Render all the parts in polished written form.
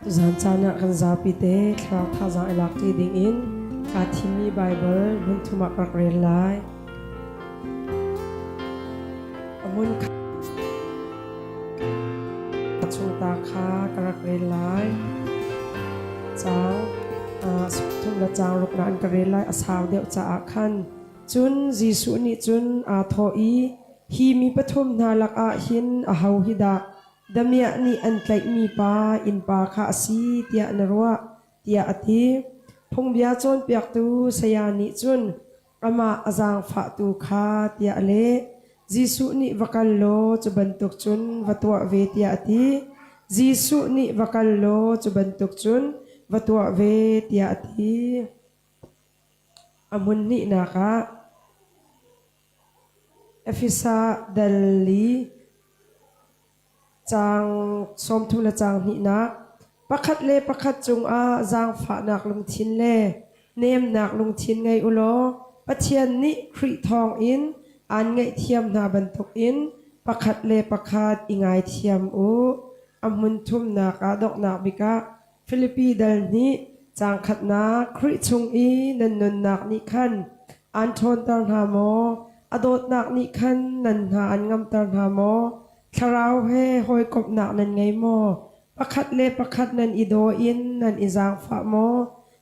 Zan chana kan zapi te thlau tha za ilak ti ding in ka thimi Bible hun thuma krak rel lai amun ka chung ta kha krak rel lai chang thum la chang ruk nan ka rel lai asaw deuh cha a khan chun jisu ni chun a tho i hi mi pathum na lak a hin a hau hi da damia ni an tlai mi pa in pa kha si tia narwa tia ati phung bia chon piak tu saya ni chun ama azang pha tu kha tia le jisu ni vakal lo chuban tuk chun watwa ve tia ati jisu ni vakal lo chuban tuk chun watwa ve tia ati amun ni na ka efisa dalli chang som thu la chang hi na pakhat le pakhat chung a zang pha nak lung thin le nem nak lung thin ngai ulo pathian ni khri thong in an ngai thiam na ban tuk in pakhat le pakhat ingai thiam u amun thum na ka dok na bika Philippi dal ni chang khat na khri chung i nan nun nak ni khan an thon tar na mo adot nak ni khan nan ha an ngam tar na moคาราวเฮหอยกบหนักนั่นไงโมประคัดเล่ประคัดนั่นอิโดอินนั่นอิจางฝาโม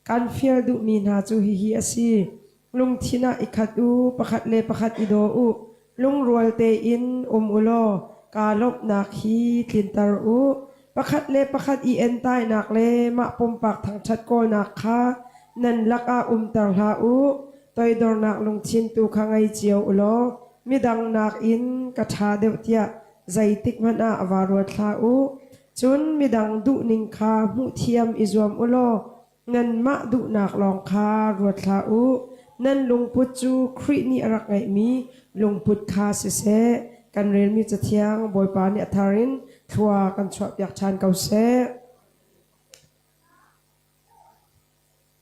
การเฟียดุมีนาจูฮิฮิอซีลุงทินาอิคัดอูประคัดเล่ประคัดอิโดอูลุงรวยเตอินอุมอุโลกาลบนักฮีทินตารูประคัดเล่ประคัดอีเอ็นใต้นักเล่มะปมปากทางชัดโกนักคานั่นลักอาตาลาอูตอยดอนักลุงทินตูขังไอเจียวอุโลมิดังนักอินกระชาเดวเตียใจติกมันอาวารวดลาอูจนมีดังดุนิงคามุเทียมอิจวมอุโลนันมะดุนักลองคารวดลาอูนันลุงพุทจูครินิรักไงมีลุงพุทคาเสเสกันเรียนมีจะเทียงบอยปานิทารินทัวกันชอบอยากชานเกาเส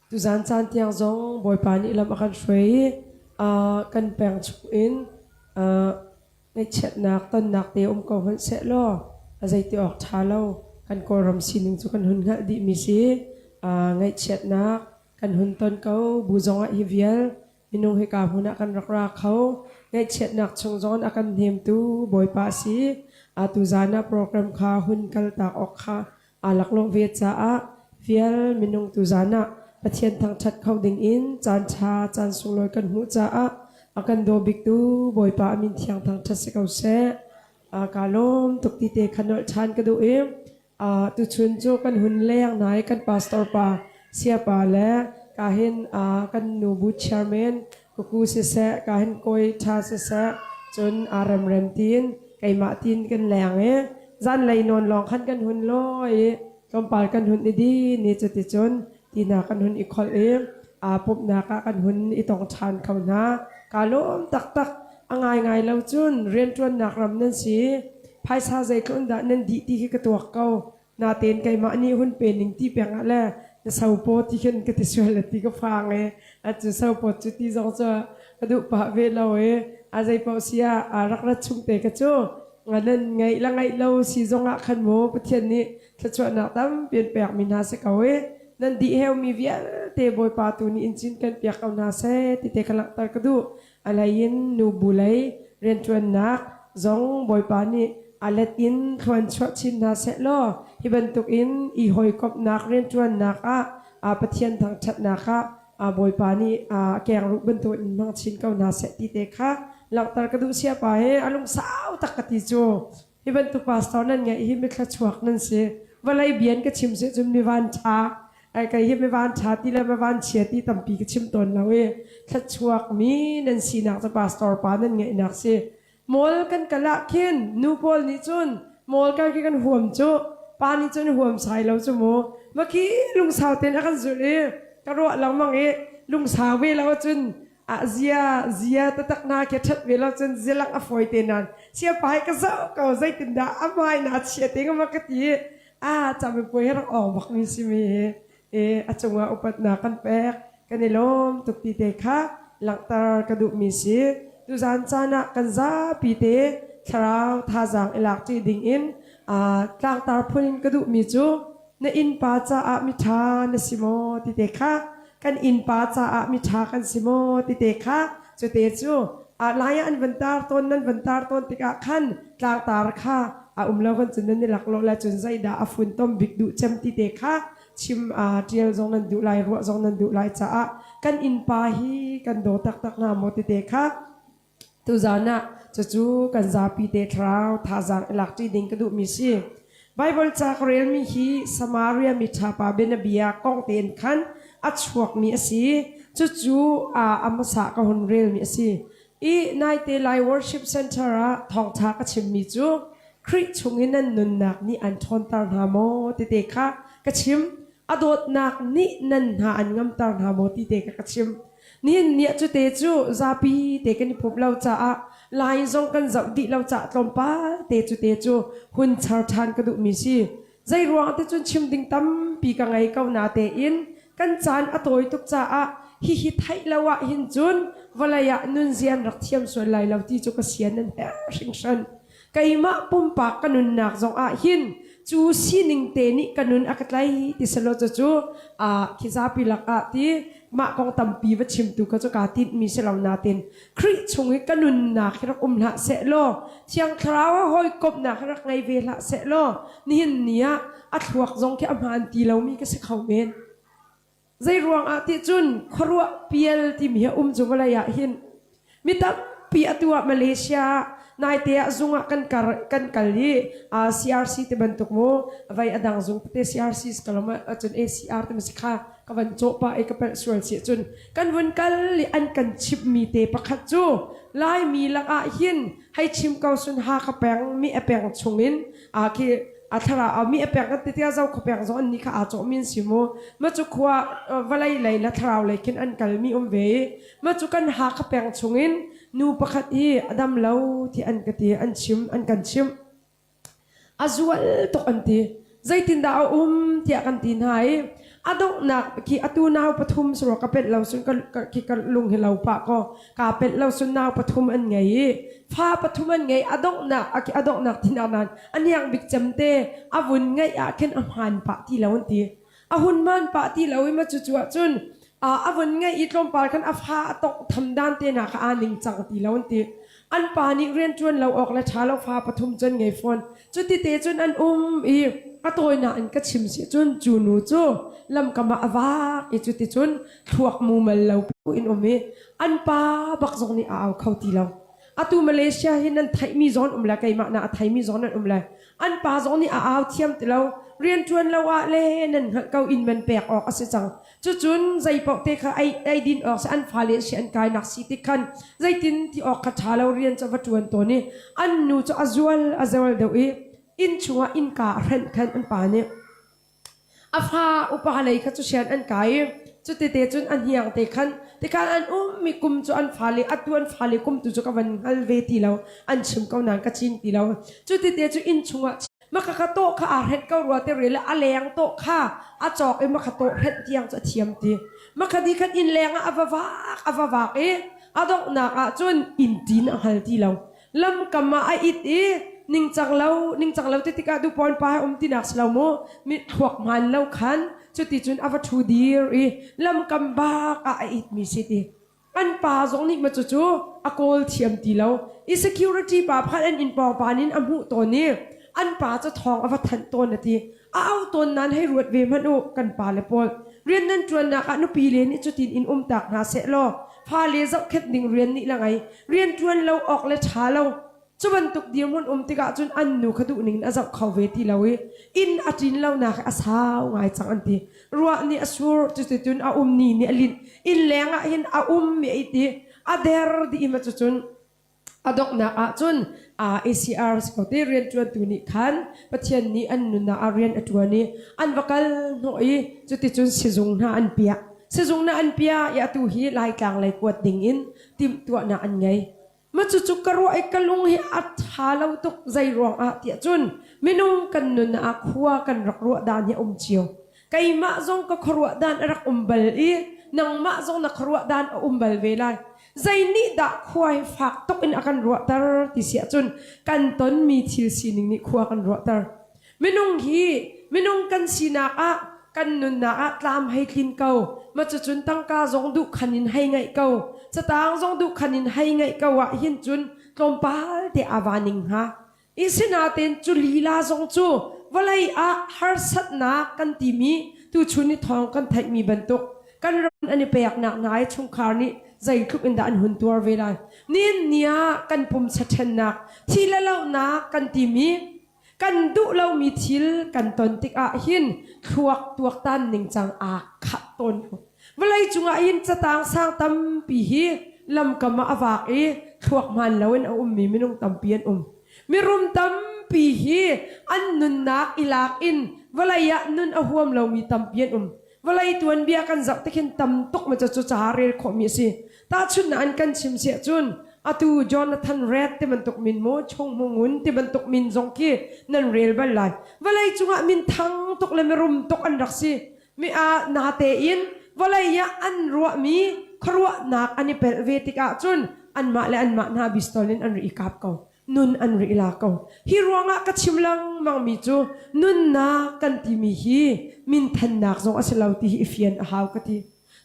ตุจานจานเทียงจงบอยปานิลำอากันช่วยกันแปลงชุอินในเช็ดนักต้นนักเตียก็หุ่นเสะล้ออะไรที่ออกชาเล่ากันกรำสินึงจุกันหุ่นหะดิมิซีไงเช็ดนักกันหุ่นต้นเขาบูจงอะฮิเวียลมินุงให้กาหุ่นกันรักรักเขาไงเช็ดนักชงจอนอากันเนียมตูบอยปาซีตุจานะโปรแกรมขาหุ่นกัลตาออกขาลักลงเวจ้าเวียลมินุงตุจานะประเทียนทางชัดเขาดิ่งอินจานชาจานสุงลอยกันหูจ้าakan do big tu boy pa amin thiang thang thas se kau se kalom tuk ti te khanol chan ka du em tu chun jo kan hun leng nai kan pastor pa sia pa le ka hin kan nu bu chairman ku se se ka hin koi tha se se chun aram rem tin kai ma tin kan leng e zan lai non long khan kan hun loi kom pal kan hun di ni chu ti chun ti na kan hun i khol em pop na ka kan hun i tong chan khau naกาลมตักตักง่ายง่ายเราจุนเรียนจวนนักรำนั่นสิภายซาใจคนด่านั่นดีที่กระตัวเก่านาเต็นไก่มานี่หุ่นเป็นหนึ่งที่เปียงอะไรจะสาวโปที่ขึ้นกระติสวยเลยที่ก็ฟังเลยอาจจะสาวโปจุดที่สองจะกระดูกปะเวลาเออาใจเปาเสียรักรัดชุ่มเตะกระโจนั่นไงละไงเราสีจงอ่ะขันโมประเทศนี้ถ้าชวนนักตั้มเปลี่ยนแปลงมีนาสกาวเอนั่นดีเฮลมีเวียเตบอยปาตูนี่อินจินกันเปียกเอานาเซติเตกลักตากระดูอะไรยินนูบุไลเรียนชวนนักจงบอยปานี่อะไรอินชวนชดชินนาเซลอฮิบันตุกอินอีหอยกบนักเรียนชวนนักปะเทียนทางชัดนักบอยปานี่แกงรูปบันตุอินมังชินเกานาเซติเตค่ะหลักตากระดูเสียไปอารมณ์สาวตักกติโจฮิบันตุปาสตอนนั้นไงฮิมิคลชวกนั่นเสียวันไรเบียนก็ชิมเสียจนมีวันช้าไอ้ไก่เห็นไม่วานชาติแล้วไม่วานเชียที่ตั้มปีก็ชิมตนแล้วถ้าชวกมีนั่นสีนักจะปาสตอร์ปานั่นไงนักสิมอลกันกะละเข็นนูพอลนี่จุนมอลกันห่วมจุปานี่จุนห่วมใส่แล้วจุโมเมื่อกี้ลุงสาวเต้นกันสุดกระโดดหลังมังลุงสาวเวลาจุนเสียตะตักนาแค่ชัดเวลาจุนเสียลักอฟอยเตนันเสียไปก็เศร้าก็ใจตินดาไม่น่าเชียติงมากตีจำเป็นป่วยให้เราออกบักมีสิมีอาจงว่าอุปนากันแปกกันในลมตุกตีเตคะหลังตากระดูมีสิดูจานจานะกันซาปีเตชราวทาจังอิลักจีดิงอินหลังตาพูนกระดูมีจู na in pa cha a mi tha na simo ti te kha kan in pa cha a mi tha kan simo ti te kha chu te chu a laya an vantar ton nan vantar ton ti ka khan tlang tar kha a umlo kan chun ni lak lo la chun zai da a fun tom big du chem ti te kha chim a tiel zong nan du lai ro zong nan du lai cha a kan in pa hi kan do tak tak na mo ti te kha tu zana chu kan za pi te thrau tha zang lak ti ding ka du mi si Bible cha korel mi hi Samaria mi tha pa benabia kong ten khan achuak mi asi chu a amasa ka hon rel mi asi I nai te lai worship center a thong tha ka chim mi chu khri chungin an nun nak ni an thon tar na mo ti te kha ka chim adot nak ni nan ha an ngam tar na mo ti te ka chim ni nia chu te chu zapi te kan phop lau cha a lai zong kan zau di lau cha tlom pa te chu hun char than ka du mi si zai ruang te chun chim ding tam pi ka ngai kau na te in kan chan atoi tuk cha a hi thai lawa hin chun walaya nun zian rak thiam so lai lau ti chu ka sian nan her ring san kaima pumpa kanun nak zong a hin chu sining te ni kanun akatlai ti salo chu a khizapi lak a ti ma kong tampi wa chim tu ka chu ka tin mi se law na tin khri chungi kanun na khirak la se lo thiang thrawa hoi kop na khirak ngai ve la se lo ni hin nia a thuak zong ki amhan ti lo mi ka se khau men zai ruang a ti chun khorwa piel ti mi chu wala ya hin mi ta pi atua Malaysia nai te zunga kan kali a CRC te bantuk mo vai adang zung te CRC kalama chun ACR te masikha kawan chopa e kapel sual si chun kan won kal li an kan chip mi te pakhat chu lai mi lak a hin hai chim kau sun ha ka peng mi apeng chungin a ki athara a mi apeng ka te tia zau ka peng zo an ni kha a cho min simo ma chu khwa walai lai la thrau lai kin an kal mi ve ma chu kan ha ka peng chungin nu pakhat hi adam lo ti an ka ti an chim an kan chim azual to an ti zaitin da ti kan tin hai adong nak ki atu naw pathum sro kapet law sun ki ka lung hilaw pa ko kapet law sun naw pathum an ngai pha pathum an ngai adong nak aki adong nak tinanan anyang big chamte avun ngai a ken amhan pa ti lawon ti ahun man pa ti lawi ma chu chun avun ngai itlom par kan afha atok thamdan te na ka aning chang ti lawon ti an pa ni rian chuan law ok la thalo pha pathum chen ngai phone chu ti te chun an I atoi na an ka chim si chun chu nu chu lam kama awak chu ti chun thuak mu mal lo in omi an pa bak zong ni aw khau ti lo atu Malaysia hin an thai mi zon umla kai ma na thai mi zon an umla an pa zong ni aw thiam ti lo rian chuan lo wa le nan kau in man pek ok ase chang chu chun zai pok te kha ai din ok an fa le si an kai nak si ti khan zai tin ti ok kha thalo rian chawa tuan to ni an nu chu azwal do in chunga in ka ren khan an pa ne afha upahalai kha chu sian an kai chu te chun an hiang te khan an mi kum chu an phale atuan phale kum tu chu ka van hal ve ti lo an chim kau nan ka chin ti lo chu te chu in chunga makakato kha a ret kau ro te rela aleng to kha a chok e makato ret tiang cha thiam ti makadi khan in lenga avawak adok na ka chun in tin a hal ti lo lam kama a it ning chang lau ti ka du pon pa ti nak slo mo mi thwak man lau khan chu ti chun ava thu dir lam kam ba ka it mi city an pa zong ni ma chu a kol thiam ti lo security pa phan an in pong panin amu to ni an pa cha thong ava than ton na ti au ton nan hai ruat ve man o kan pa le pol rian nan chuan na ka nu pi le ni chu tin in tak na se lo pha le zau khet ding rian ni langai rian chuan lo ok le tha lo chuban tuk diamon tika chun an nu khadu ning azap khawe ti lawi in atin law na asaw ngai chang anti ruwa ni asur chu chun a ni alin in lenga hin a mi iti ader di ima chun adok na chun ACR skote rian chuan tu ni khan pathian ni an nu na arian atwani an vakal noi chu ti chun sizung na an pia ya tu hi lai tlang lai kwat ding in tim tu na an ngai ma chu karo ai kalung hi at halau tuk zai rong ti chun minung kan nun a khuwa kan rakro dan hi chiu kai ma zong ka khruwa dan rak umbal nang ma zong na khruwa dan umbal velai zai ni da khuai fak tok in akan ro tar ti sia chun kan ton mi thil sining ni khuwa kan ro tar minung hi minung kan sinaka kan nun na atlam hay kin kau machuchun tang ka zong du khanin hay ngai kau chatang zong du khanin hay ngai kau wa hin chun tlompal te awaning ha isinaten chu lila zong chu walai a har sat na kan timi tu chuni thong kan thai mi bantuk kan ron ani peyak nak nai chung khar ni zai thup in da an hun tur ve lai nin nia kan pum sathen nak thila lo na kan timi kan du lo mi thil kan ton tik a hin thuak tuak tan ning chang a kha ton walai chunga in chatang sang tam pi hi lam kama awak e thuak man lawen a mi minung tampian mirum tam pi hi an nun nak ilak in walaya nun a huam lo mi tampian walai tuan bia kan zak takin tam tok ma chu charel kho mi si ta chun an kan chim se chun atu Jonathan Red te bantuk min mo chong mungun te bantuk min zongki nan rel balai walai chunga min thang tok le merum tok an raksi mi a na te in walai ya an ruwa mi kharwa nak ani pel vetika chun an ma le an ma na bistolin an ri kap ko nun an ri la ko hi ruanga ka chimlang mang mi chu nun na kan ti mi hi min than nak zong aslaw ti hi fian a haw ka ti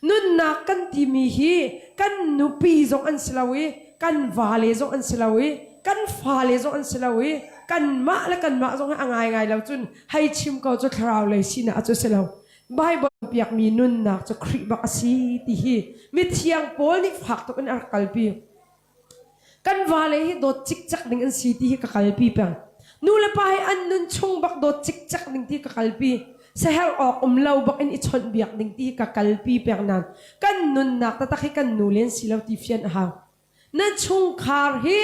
nun na kan ti mi hi kan nu pi zong an slawi kan vale zong an slawi kan fale zong an slawi kan ma la kan ma zong angai ngai law chun hai chim ko chu thrau le sina a chu slaw Bible piak mi nun na chu khri ba asi ti hi mi thiang pol ni phak to an ar kalpi kan vale hi do chik chak ding an city hi ka kalpi pang nula pa hi an nun chung bak do chik chak ding ti ka kalpi sa hel ok law bak in ichon biak ding ti ka kalpi pang nan kan nun nak ta takhi kan nulen silaw ti fian ha na chung khar hi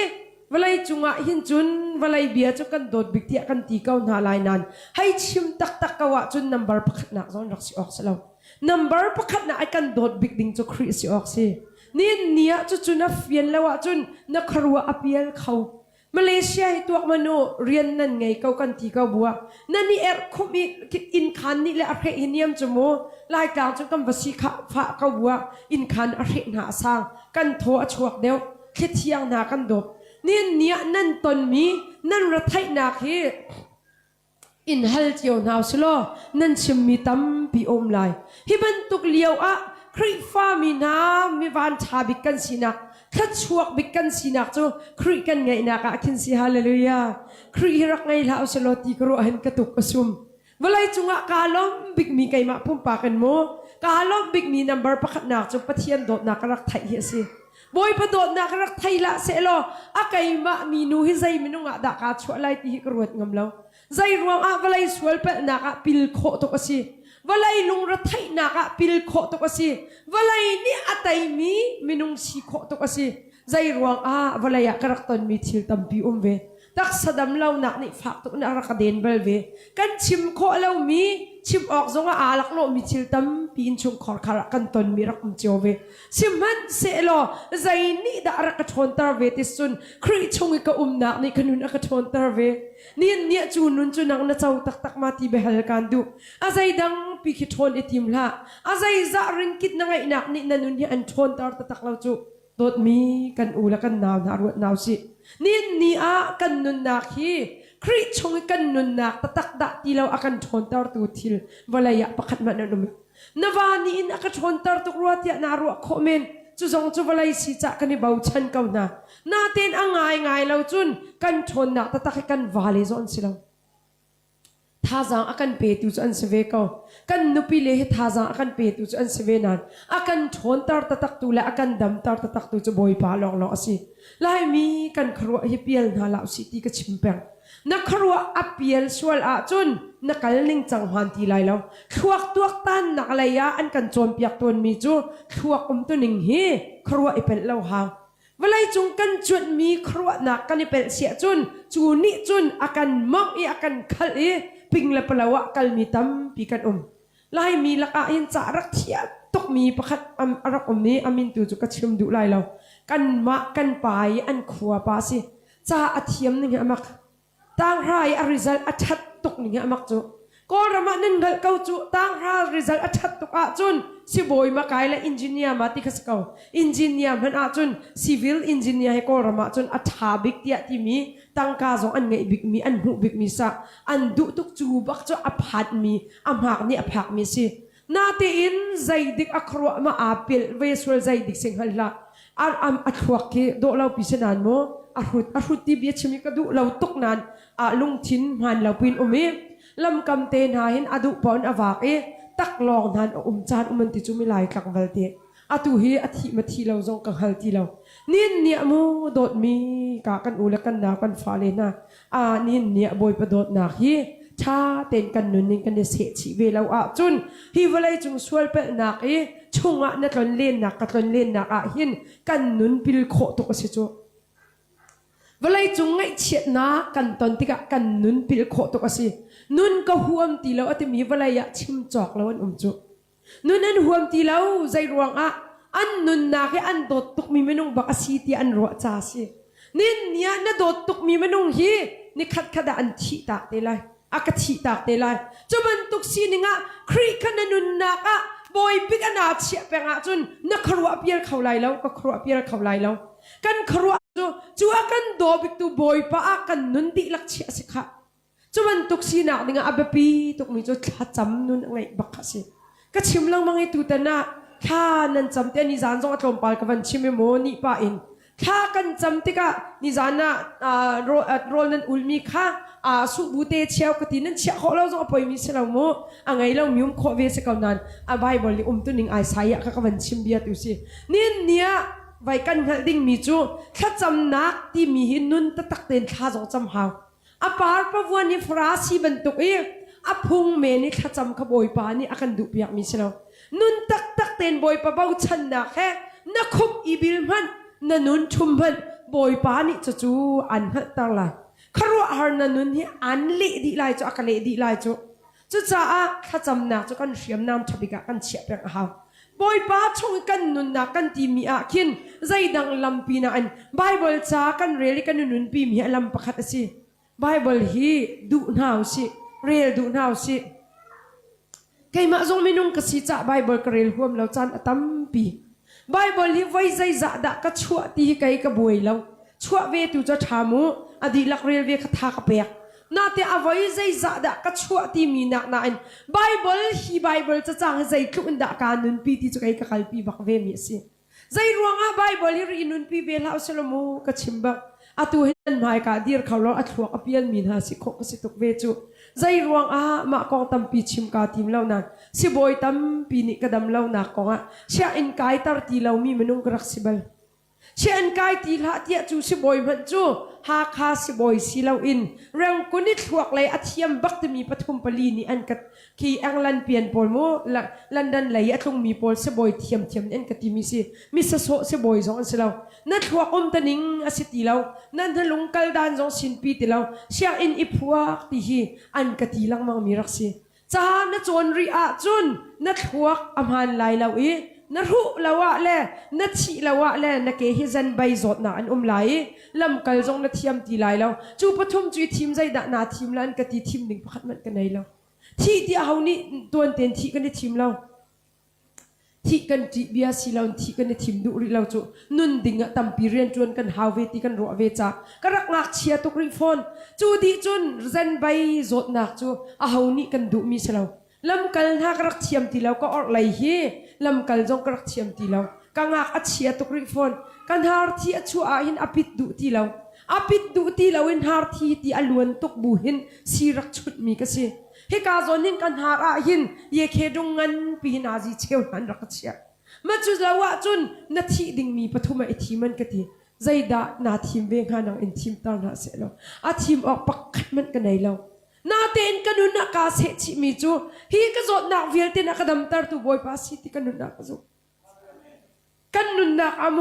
walai chunga hin chun walai bia chu kan dot bik ti kan ti kau na lai nan hai chim tak tak ka wa chun number pakhat na zon rak si ok salaw number pakhat na ai kan dot bik ding chu khri si ok si nin nia chu chuna fian lawa chun na kharwa apial khau Malaysia hi tuak mano rian nan ngai kau kan ti kau bua nani khumi in khan ni le aphe hiniam chumo lai tang chu kam vasi kha pha kau bua in khan aphe na sang kan tho achuak deu khithiang na kan dop nin nia nan ton mi nan ra thai na khi in hal chiao naw slo nan chim mi tam pi om lai hi ban tuk liao a kri fa mi na mi van tha bi kan sinak khat chuak bi kan sinak chu kri kan ngai na ka kin si hallelujah kri rak ngai la slo ti kro han ka tuk asum walai chunga kalom big mi kai ma pum pa kan mo kalom big mi number pakhat na chu pathian dot na karak thai hi si boy pa dot na karak thai la se lo akai ma mi nu hi zai minu nga da ka chu lai ti kruat ngam lo zai ruang a walai sual pa na ka pil kho to ka si walai lung ra thai na ka pil kho to ka si walai ni atai mi minung si kho to ka si zai ruang a walai ya karak ton mi thil tam pi ve tak sadam lau nak ni fak to na ra ka den bel ve kan chim kho lau mi chim ok zonga alak lo mi thil tam pin chung khor khara kan ton mi rak chio ve simhan se lo zai ni da ra ka thon tar ve ti sun khri chung ka na ni kanun ka thon tar ve nin nia chu nun chu nang na chau tak tak ma ti be hal kan du azai dang pi ki thon etim la azai za rin kit na ngai nak ni nanun hi an thon tar tak lau chu dot mi kan ula kan naw na ruat naw si nin ni a kan nun nak hi kri chung kan nun nak tatak da tilaw akan thon tar tu thil walaya pakhat man anum nawani in aka thon tar tu ruat ya na ru khomen chu zong chu walai si cha kan bau chan kau na ten angai ngai lo chun kan thon nak tatak kan vale zon silaw thazang akan pe tu an seve ko kan nupi le thazang akan pe tu an seve nan akan thon tar tatak tu la akan dam tar tatak tu chu boy pa long lo asi lai mi kan khro hi pial na la si ti ka chimpeng na kharwa apial swal a chun na kalning changhan ti lai lo thuak tuak tan nak laya an kan chom piak ton mi chu thuak tu ning hi kharwa ipel lo hang walai chung kan chut mi kharwa nak kan ipel sia chun chu ni chun akan mok i akan khal i ping la palawa kal mi tam pi kan lai mi laka in cha rak thia tok mi pakhat arak ni amin tu chu ka chim du lai lo kan ma kan pai an khuwa pa si cha athiam ni amak tang rai a result athat tok ni amak chu ก็ระมานึงเก้าจุตั้งหา result อัชัดตุกอาจุนสิบอยมาไกลและ engineer มาติคัสเกา engineer มันอาจุน civil engineer ให้ก็ระมาจุนอัฐาบิกเตียที่มีตั้งกาจงอันไงบิกมีอันหูบิกมีสักอันดุตุกจูบักจุอภัดมีอำหักนี่อภักมีสินาตีอินใจดิกอัครวมาอาเปิลเวสวลใจดิกสิงหันละอัครวกีโดเราพิจารณาโมอารุตีเบียชิมิกดูเราตกนานลุงชินหันเราปินอุมิลำกำเตนหาเห็นอดุปอนอวากตักลองนันจานมันติจุมิลายกลังวัลเตอตุฮีอธิมาทีเราจงกังฮัลทีเรานินเนี่ยมูโดดมีกากันอุลกันนากันฟ้าเลนะนินเนี่ยบอยประโดดนักฮีชาเต็นกันนุนนิกันเสียชีเวลาจุนฮีวไลจุงสวลเปนักช่วงนักเล่นนักกันเล่นนักหินกันนุนปิลโคตุกสิจูเวลาจุงไงเชียนากันตอนที่กันนุนปิลโคตุกสินุนก็ห่วงตีเราอัตมีเวลายะชิมจอกแล้วอันจุนุนอันห่วงตีเราใจรวงอันนุนนักอันโดดตุกมีเมนุ่งบักสีตีอันรัวจ้าสินินเนี่ยน่าโดดตุกมีเมนุ่งฮีนี่ขัดอันทีตากเตลัยอากาศตากเตลัยจมันตุกสีนิงครีขันนุนนักบอยปิกอนาเชียเปงจุนนักครัวเปียร์เขาไล่แล้วก็ครัวเปียร์เขาไล่แล้วกันครัวจูกันโดบิกตูบอยป้ากันนุนติลักเชียสิค่ะจมันตุกสีนักนิงอับปีตุกมีจุดขัดจำนุนไงบักสิก็ชิมลังมังไอตุตนะข้านั่นจำเตนิจานจงอัตลมปาลกับวันชิมโมนี่ป้าอินข้ากันจำติกะนิจานะโรลนั้นอุลมีข้าสุบูเตเชียวกตินั้นเชียวเขาเราจงอภัยมิสลาโมไงเรามิวมขอเวสกันนั้นไบเบิลลิตัวหนึ่งไอสายะข้ากับวันชิมเบียตุสินี่เนี่ยไว้กันหัดดิ่งมีจูข้าจำนักที่มีหินนุนตะตักเต็นข้าจงจำหาวปาร์ปวันนี้ฟราสีบรรทุกพุงเมนี่ข้าจำขบอยปานี่อากันดุเปียกมิสลานุนตักเต็นบอยปะเบาชันนักแค่นักคุบอีบิลมันนันุนชุมพันบอยปานี่จะจูอันหัดตั้งละครัวฮาร์นันุนที่อันเละดีไลจูอักเละดีไลจูจ้าข้าจำนักจูกันเสียมน้ำทับิกะกันเฉียบอย่างหาวบอยป้าชงกันนุนนักกันทีมีอาคินใจดังลำปีนันไบเบิลจ้ากันเรียลกันนุนปีมีลำประคัตสิไบเบิลฮีดูน่าวสิเรียลดูน่าวสิใครมาจงไม่นุ่งกษีจ้าไบเบิลกเรียลห่วมเราจันตั้มปีไบเบิลฮีไว้ใจจะดักกชัวตีใครกบวยเราชัวเวตุจะทามูอดีลักเรียลเวคทากเปียกนาเตอไว้ใจจะดักกชัวตีมีนักนานไบเบิลฮีไบเบิลจะจ้างใจคลุนดักการนุนปีที่จะใครกัลปีบักเวมีสิใจรวงไบเบิลฮีรินุนปีเวลาสลามูกชิมบักตัวเห็นหมายกาดีร์เขาเราอัดหัวอภิยันมีนาสิโคกสิตุกเวจูใจรวงมากองตั้มปีชิมกาทีมเล่านั้นสิบอยตั้มปีนิกระดมเล่านักกองเชื่ออินกายตาร์ตีเล่ามีมนุงกรักสิบลเชื่ออินกายตีละเดียจูสิบอยมันจูหาคาสิบอยสิเล่าอินเรื่องกุนิดหัวเลยอัฐยมบักตมีปฐุมปลีนี่อันกัดคีอังลันเปลี่ยนปอลโมลันดันเลยอัตงมีปอลสิบอยเทียมอันกัดที่มีสะโซสิบอยสองอันสิเล่านั่นหัวอมตันิงอสิตีเล่านั่นทะลุงกัลดานสองสินปีตีเล่าเชื่ออินอิพัวตีฮีอันกัดที่ลังมังมีรักสิจ้านั่นจวนริอาจุนนั่นหัวอำหันลายเล่านัรุละวะเล่นัดชีละวะเล่นักเกฮิจันใบจดนาอันไหลลำกัลจงนัดเทียมตีไหลแล้วจูปฐุมจุยทีมใจด่านาทีมแล้วอันกตีทีมหนึ่งพัดมันกันไหนแล้วที่ที่เอานี่ตัวเต็นที่กันในทีมเราที่กันจีเบียสีเราที่กันในทีมดูริเราจูนุ่นดิ่งตั้มปีเรียนจวนกันฮาวเวตีกันรัวเวจากรักงักเชียตุกริฟอนจูดีจุนจันใบจดนักจูเอานี่กันดูมีเสลาลำกัลนักรักเทียมตีเราก็ออกไหลเฮลำกัลจงกรักเทียมตีเรากังหักอัดเชียตุกริฟอนกันหาร์ที่อัดชัวหินอภิดดูตีเราอภิดดูตีเราหินหาร์ที่ตีอลวนตุกบูหินสีรักชุดมีกษีเฮกาจอนินกันหาร์หินเยเคดงงันปีนาจีเชียวหันรักเชียมาจุดละวะจุนนาทีดิ่งมีปฐุมอิทีมันกตีใจด่านาทีมเวงหานังอินทีมตาหน้าเสเราอาทีมออกปักขัดมันกันไหนเรานาเต็นกันนุนักกาเสชิมิจูฮีก็จดนักเวลเตนักดำตาร์ตูบอยพาสิติกันนุนักจูกันนุนักอโม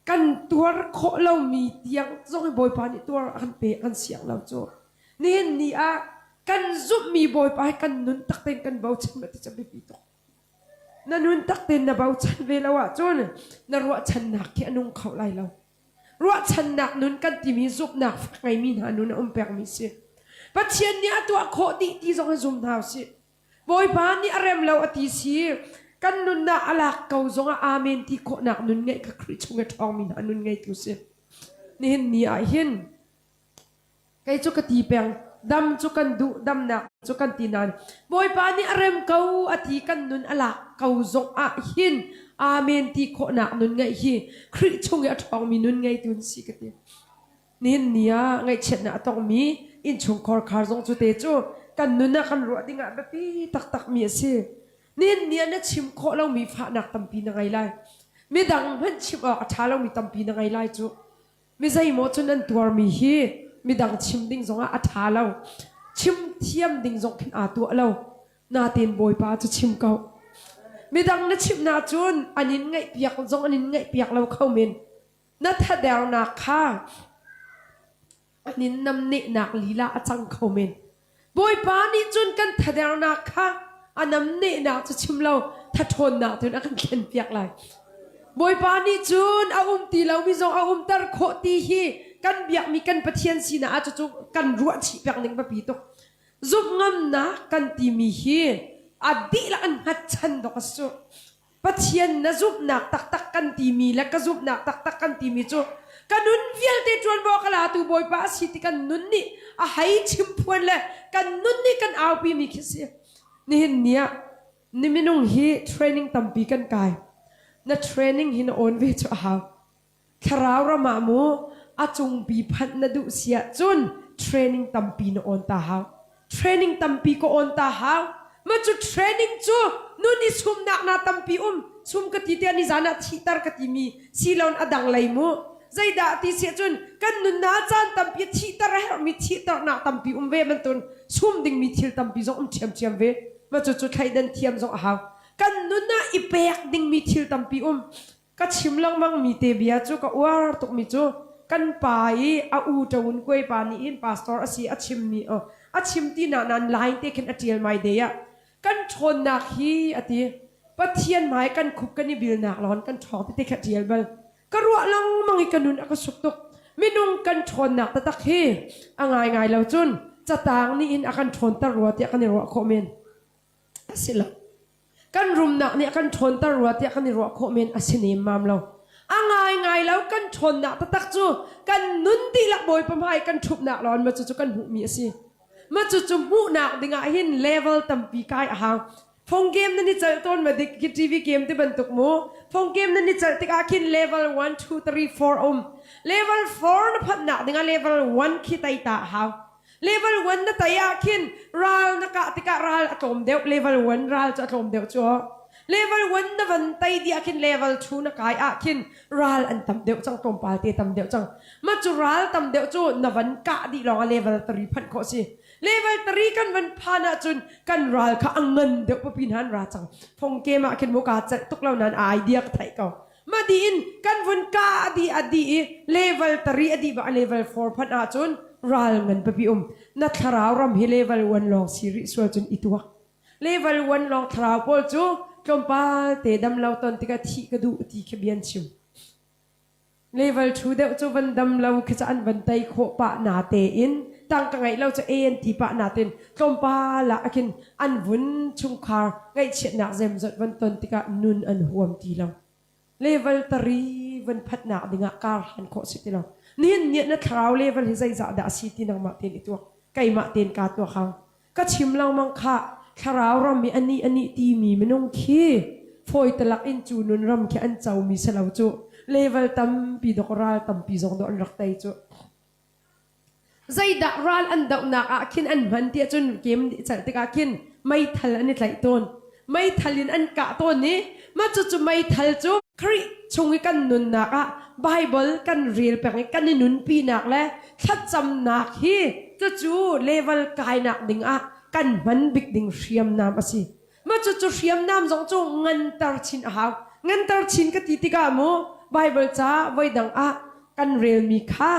กันตัวโคเรามีเตียงจงให้บอยพานี่ตัวอันเปอันเสียงเราจูนี่นี่กันซุบมีบอยพากันนุนตักเต็นกันเบาชันมาที่จะไม่ปีตกนั่นนุนตักเต็นนะเบาชันเวลาวะจูนนรัวชันนักแค่นุ่งเขาไล่เรารัวชันนักนุนกันที่มีซุบนักไงมีหานุนอมแปลงมีเสีย ปัจเจียนเนี่ยตัวโคติที่ส่งให้ซุ่มเท้าสิบอยบ้านนี่อะไรเราอธิสีกันนุนนะอะไรเขาส่งอาเมนที่โคนักนุนไงก็คริชงให้ทองมินนุนไงตุสินี่เห็นนี่ไอเห็นไก่จุกตีเปียงดำจุกันดุดำหนักจุกันตีนันบอยบ้านนี่อะไรเขาอธิกันนุนอะไรเขาส่งอาเห็นอาเมนที่โคนักนุนไงฮีคริชงให้ทองมินุนไงตุนสิกันเนี่ยนี่เนี่ยไงเช่นน่ะต้องมีอินชงคอร์คาร์ซงจุเตจูกันนุนนะกันรัวดิ่งอ่ะแบบปีตักมีสินี่เนี่ยนะชิมโคเรามีฝาหนักตั้มปีนังไงไล่ไม่ดังมันชิมออกชาเรามีตั้มปีนังไงไล่จูไม่ใช่หมดจนนั้นตัวมีฮีไม่ดังชิมดิ่งซงอ่ะชาเราชิมเทียมดิ่งซงขึ้นอาตัวเราหน้าเตียนบอยป้าจะชิมเขาไม่ดังนะชิมนาจุนอันนี้ไงเปียกซงอันนี้ไงเปียกเราเข้ามินนัทเดลนักข้าอันนี้นำเนนักลีลาจังเขาเมนบอยปานี่จนกันทัดเดลนักค่ะอันนำเนนักจะชิมเราทัดทนนักจนอันเขียนเปียกเลยบอยปานี่จนเอาตีเรามีสองเอาตรโคตีฮีกันเบียกมีกันปะเทียนสีนะอาจจะจุกันรัวชีเปียกหนึ่งปะปีตุจุบงำนะกันตีมีฮีอดีละอันหัดชันดอกสุปะเทียนนะจุบนักตักกันตีมีและก็จุบนักตักกันตีมีจุกันนุนเวียลเตจวนบอกลาตูบอยป้าสิติกันนุนนี่อาให้ชิมพวนเลยกันนุนนี่กันเอาปีมีคิดเสียนี่เห็นเนี่ยนี่ไม่นุ่งฮีเทรนนิ่งตั้มปีกันกายนั่นเทรนนิ่งหินโอนเวจเอาคราวรามามูอาจงปีพันนดุเสียจนเทรนนิ่งตั้มปีนโอนตาหาเทรนนิ่งตั้มปีก็โอนตาหามาจุดเทรนนิ่งจูนุนนี่ซุ่มนักนาตั้มปีซุ่มกติเตียนิจานาทีตารกติมีสีลอนอดังไหลมูใจด่าที่เสียจนกันนุนนาจานตั้มปีที่ตาระมีที่ตาหนักตั้มปีเวมันตุนซุ่มดิ่งมีที่ตั้มปีจงเทียมเวมาจุดใครเดินเทียมจงเอากันนุนนาอีเปียกดิ่งมีที่ตั้มปีก็ชิมลังมังมีเตบียจูก็ว่าตุกมีจูกันไปอาอูจะวุ่นกวยปานีอินพาสตอร์อาศีอาชิมมีอาชิมที่นันไลน์เตกันอาเจียลไม่เดียกันชนนักฮีอาทิปัทเทียนหมายกันคุบกันนี่บิลนักร้อนกันชอบที่เตกันอาเจียลบัลก็รัวลังมังอีกันนุนก็สุกตุกไม่นุ่งกันชนนักตะเคีง่ายเราจุนจะต่างนี่อินอากันชนตะรัวเตียกันนี่รัวโคเมนสิละกันรุมนักเนี่ยกันชนตะรัวเตียกันนี่รัวโคเมนอสินีมามเราง่ายแล้วกันชนนักตะจูกันนุนตีละบอยประมาณกันชุบนักร้อนมาจุกันหูมีสิมาจุหูนักดิ่งหินเลเวลตั้มปีกายอ่างฟงเกมนั่นนี่จะต้นมาดิคิดทีวีเกมที่บรรทุกมูฟงเกมนั่นนี่จะติกาคินเลเวล1 2 3 4เลเวล4นับหนักดิ่งเลเวล1คิดไต่ตาหาวเลเวล1นั่นแต่ยาคินรัลนักติการัลอตอมเดียวเลเวล1รัลจะอตอมเดียวจ้ะเลเวล1นั่นวันไต่ดีอาคินเลเวล2นักอาคินรัลอันตั้มเดียวจังตรงปาเตตั้มเดียวจังมาจุรัลตั้มเดียวจูนวันกะดีลองเลเวล3พันโคสิเลเวล3กันวันพานาจุนกันรัลข้าเงินเดี๋ยวปีนั้นราจังฟงเกมอาคินโมกาจะตุกเหล่านั้นไอเดียกไทยเขามาดีนกันวันกาอดีเลเวล3อดีบ้าเลเวล4พันอาจุนรัลเงินปีนัทราวรำให้เลเวล1ลองซีรีส์ส่วนจุนอิตัวเลเวล1ลองทราวพอลจูจมปาเตดำเราตอนที่กะทีกระดูทีขบียนชิมเลเวล2เดี๋ยวจูวันดำเราขจะอันวันไตโคปะนาเตอินตั้งกันไงเราจะที่ปะนาเต็นจมปาละกินอันวุ่นชุงคาร์ไงเช็ดหนักเซมจดวันตอนที่กะนุนอันห่วมทีเราเลเวล3วันพัดหนักดิ่งการหันโคสิทีเราเนี่ยนัทราวเลเวลที่ใจจะด่าสิทีนังมาเต็นอีตัวไก่มาเต็นกาตัวเขาก็ชิมเรามังค่ะคราวเรามีอันนี้ตีมีไม่น้องขี้ฟอยตะลักอินจูนุนรำแค่อันเจ้ามีเสลาจูเลเวลตั้มปีดอกราตั้มปีจงดอนรักไตจูใจดักรัลอันดอกนักอาคินอันมันเตียจนเกมจัดติกาคินไม่ทันอันนี้ไหลต้นไม่ทันอันกะต้นนี้มาจุไม่ทันจูคริชงกันนุนนักอะไบเบิลกันเรียลแปลงกันนุนปีนักและชัดจำนักฮีจูเลเวลกายนักดิ่งอะกันมันบิกดิ่งเชียมน้ำสิมาจุเชียมน้ำจงเงินตรชินหาวเงินตรชินกติกาโมไบเบิลจ้าไว้ดังอะกันเรียลมีค่า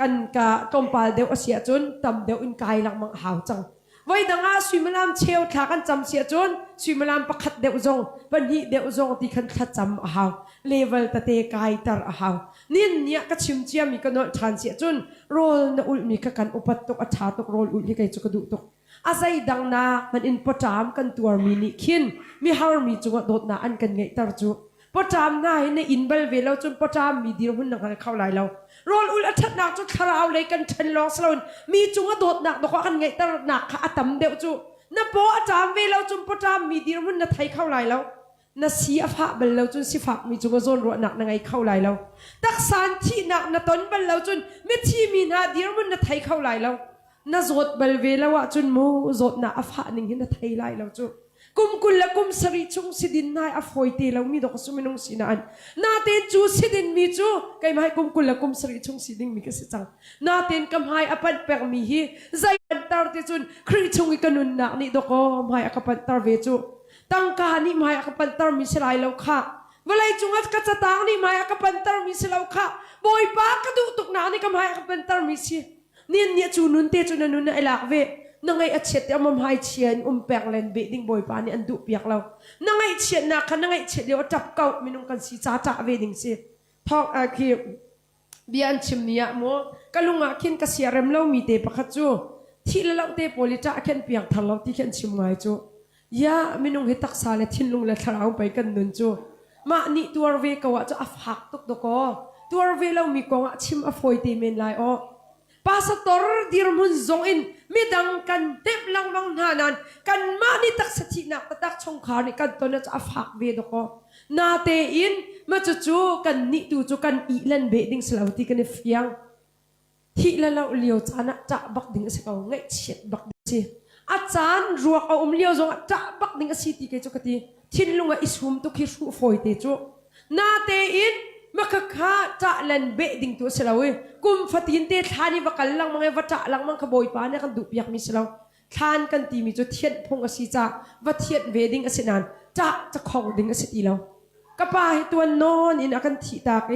กันกะตมปาเดียวเสียจนตำเดียวอินกายหลังมังหาวจัง ไว้ดังอาสุยมลามเชียวทากันจำเสียจนสุยมลามประคัดเดวจงปัญหิเดวจงที่คันทัดจำอาหาวเลเวลตะเตกายตาอาหาวนินเนี่ยก็ชิมเจียมีกันนอนทานเสียจนโรลนอุลมีกันอุปัตตกอัชาตกโรลอุลที่ไกจุกดุตกอาศัยดังนามันอินปจามกันตัวมีนิคินมีฮาร์มีจุกโดดนาอันกันไงตาจุปจามนาในอินเบลเวลจนปจามมีดีหุ่นนักเข้าไหลเราโรลอุลอัชนักจุดคาราวเลยกันเชนลองสลนมีจุกโดดนักดอกกันไงตาหนักขาตั้มเดียวจุนับโปอาจามเวลจนปจามมีดีหุ่นนักไทยเข้าไหลเรานาสีอฟ้าเบลเราจนสิฟ้ามีจุกโซนรัวหนักนังไงเข้าไหลเราตักสานที่หนักนาตนเบลเราจนไม่ที่มีนาดีหุ่นนักไทยเข้าไหลเราน่าจดเบลเวลว่าจนโมจดน่าอฟ้าหนึ่งเห็นนักไทยไหลเราจุกุมกุลละกุมสริชงสิดินนายอฟอยเตเรามีดอกสุเมนงสินานนาเตนจูสิดินมีจูไกไม่ให้กุมกุลละกุมสริชงสิดินมีกสิจังนาเตนกำให้อปันเปรมีฮีใจปันตาร์ติจุนคริชงอีกันุนนักนี่ดอกไม่ให้อปันตาร์เวจูตั้งการนี่ไม่ให้อปันตาร์มีสลายเราค่ะเวลาจุงัดกัจจตังนี่ไม่ให้อปันตาร์มีสลายค่ะบอยปากกระดูตุกนานี่กำให้อปันตาร์มีสิเนี่ยจูนุนเตจูนันุนไอหลักเวนั่งไอเช็ดเอามาให้เชียนแปลงเลนเบดิ้งบอยปานี่อันดุเปียกเรานั่งไอเช็ดนักนั่งไอเช็ดเดี๋ยวจับเก่ามีนุ่งกันสีจ้าเวดิ้งสิทอกคือเบียนชิมเนี่ยมัวกะลุงอาคินกะเสียเรมเรามีเตปะคัดจูที่เราเตปอลิจ้าเข็นเปียกทางเราที่เข็นชิมไงจูยามีนุ่งเฮตักซาเลทินลุงเลทราวไปกันนุนจูมานี่ตัวเวกว่าจะอัฟหักตุกตกตัวเวเรามีกองชิมอฟอยเตเมนไลอPastor dirmun zongin midang kan tep lang bang hanan kan mani tak satina tatak chongkhar ni kan tona cha afak ve doko nate in machuchu kan ni tu chu kan I lan be ding slauti kan fiang thi la lau liu chana cha bak ding se kau ngai chet bak si achan ruak om liu zong cha bak ding si ti ke chu kati thin lunga isum tu khi su foi te chu nate in makakha cha lan be ding tu selawi kum fatin te thani bakal lang mga wacha lang mang kaboy pa na kan dupiak mi selaw than kan ti mi chu thiet phong asi cha wa thiet ve ding asinan cha khong ding asi ti law kapa hi tuan non in akan thi ta ke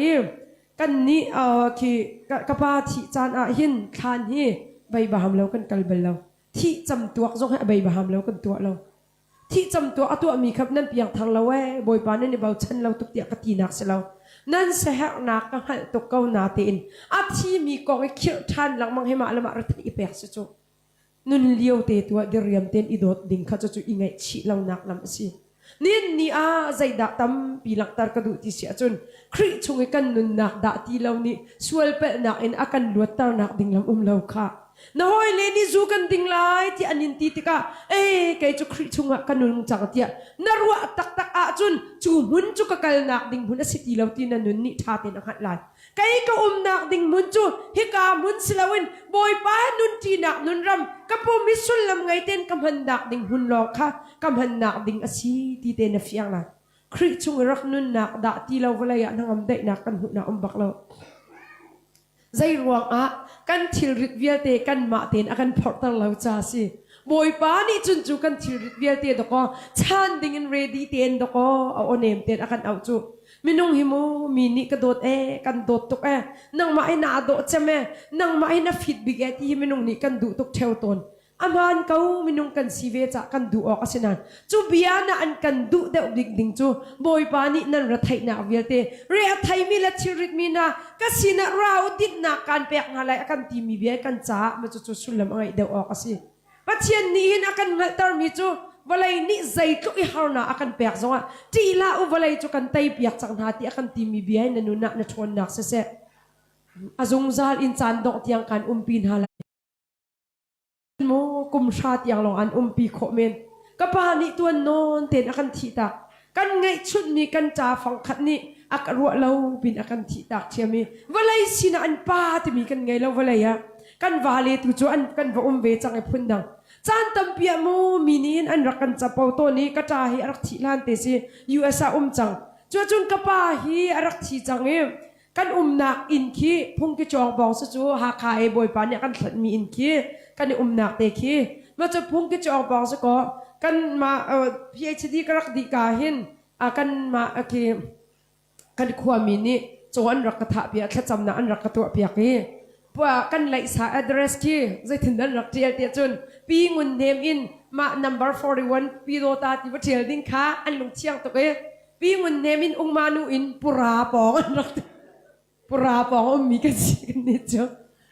kan ni ki kapa thi chan a hin than hi bai baham law kan kalbal law thi cham tuak jong ha bai baham law kan tuak law thi cham tuak atu mi khap nan piang thang lawe boy pa ne bau chan law tuk ti akati nak selawนั่นเสียนักกันตกเกาหนาตีนอาที่มีกองเขียวทันหลังมังให้มาละมารัตอีเปกสุดนุนเลี้ยวเตตัวเดียมเต้นอีโดดดิ่งข้าจะจุอิงไงชีเรานักลำสินี่ใจด่าตั้มปีหลักตากระดูที่เสียจนคริชงกันนุนนักด่าที่เรานี่ส่วนเป็ดนักเอ็นอากันลวดตานักดิ่งลำเราค่ะน้อยเลนี่จูกันดิ่งไล่ที่อันนินตีติกาไกจุคริชงกันนุนจังเตียนรัวตักอาจุนจูมุนจุกกัลนักดิ่งมุนสิตีเราที่นันนุนนี่ท่าเตนักหัดไล่ไกก็นักดิ่งมุนจูฮิกามุนสลาวินบอยป้านุนจีนักนุนรำกับปูมิสุลลำไงเต้นกำหันนักดิ่งหุนหลอกค่ะกำหันนักดิ่งอาชีที่เต้นเฟียงไล่คริชงรักนุนนักด่าที่เราเวลานั่งอมได้นักกันหุ่นนักบักเราใจรวงกันทิลริดเวียเตกันมาเตนอากันพอร์ตเราจ้าสิบอยป้านี่จุนจูกันทิลริดเวียเตดก็ชันดิ่งเรดี้เตนดก็เอาเนมเตนอากันเอาจูมินุ่งหิมูมินิกระโดดกันโดดตุกนั่งมาไอ้นาโดดใช่ไหมนั่งมาไอ้นาฟิตบิกที่มินุ่งนี่กันดูตุกเทวตนอามันเขามินุ่งกันซีเวจะกันดูออกสินันจูเบียน่ะอันกันดูเดาดิกดิ่งจูบอยป้านี่นั่นรัฐไทยนาเวียเตเรียไทยมีละทิริดมีนะก็สินะเราดิดนักการเปียกอะไรกันทีมีเบียกันจ้ามันจะสุดลำอะไรเดาออกสิปัจเจียนนี้นักกันมาตารมีจูวลัยนี่ใจทุกอีหานะอากันเปียกจังอ่ะจีลาอุวลัยจูกันไตเปียกจังหาที่อากันทีมีเบียนันนักชวนนักเสะอาจงซาลอินซานดอกที่ยังกันปีนหาลโมกุมชาติยังลองอันปีโคเมนกับปานี่ตัวนอนเต็นอากันทีตากันไงชุดมีกันจ่าฟังขัดนี่อักรัวเราบินอากันทีตาเชียมีวลัยสินะอันป้าที่มีกันไงเราวลัยกันวาเลตุจวนกันว่าเวจังไอพุ่นดังจานตัมเปียมูมินินอันรักกันจับเอาตัวนี้ก็จะให้รักที่ลานเตสิยูเอสอาจังจวนกับป้าฮีรักที่จังเอกันนักอินคีพุ่งกิจองบองสู้หาคายบอยปานเนี่ยกันมีอินคีกันนักเตคีมาจะพุ่งกิจองบองสักก็กันมาPhD ก็รักดีกาหินกันมากันความมินิจวนรักกระทะเปียแค่จำนะอันรักกระตัวเปียกี ว่ากันไล่สา address ที่ใจถึงนั้นรักเจียเตียจนปีงุนเนมอินมา number 41ปีโดตาที่ว่าเจียดิ้งค้าอันลงเชียงตัวเองปีงุนเนมอินองมานูอินปุราปองอันรักปุราปองมีกันสิกันนิดเจ้า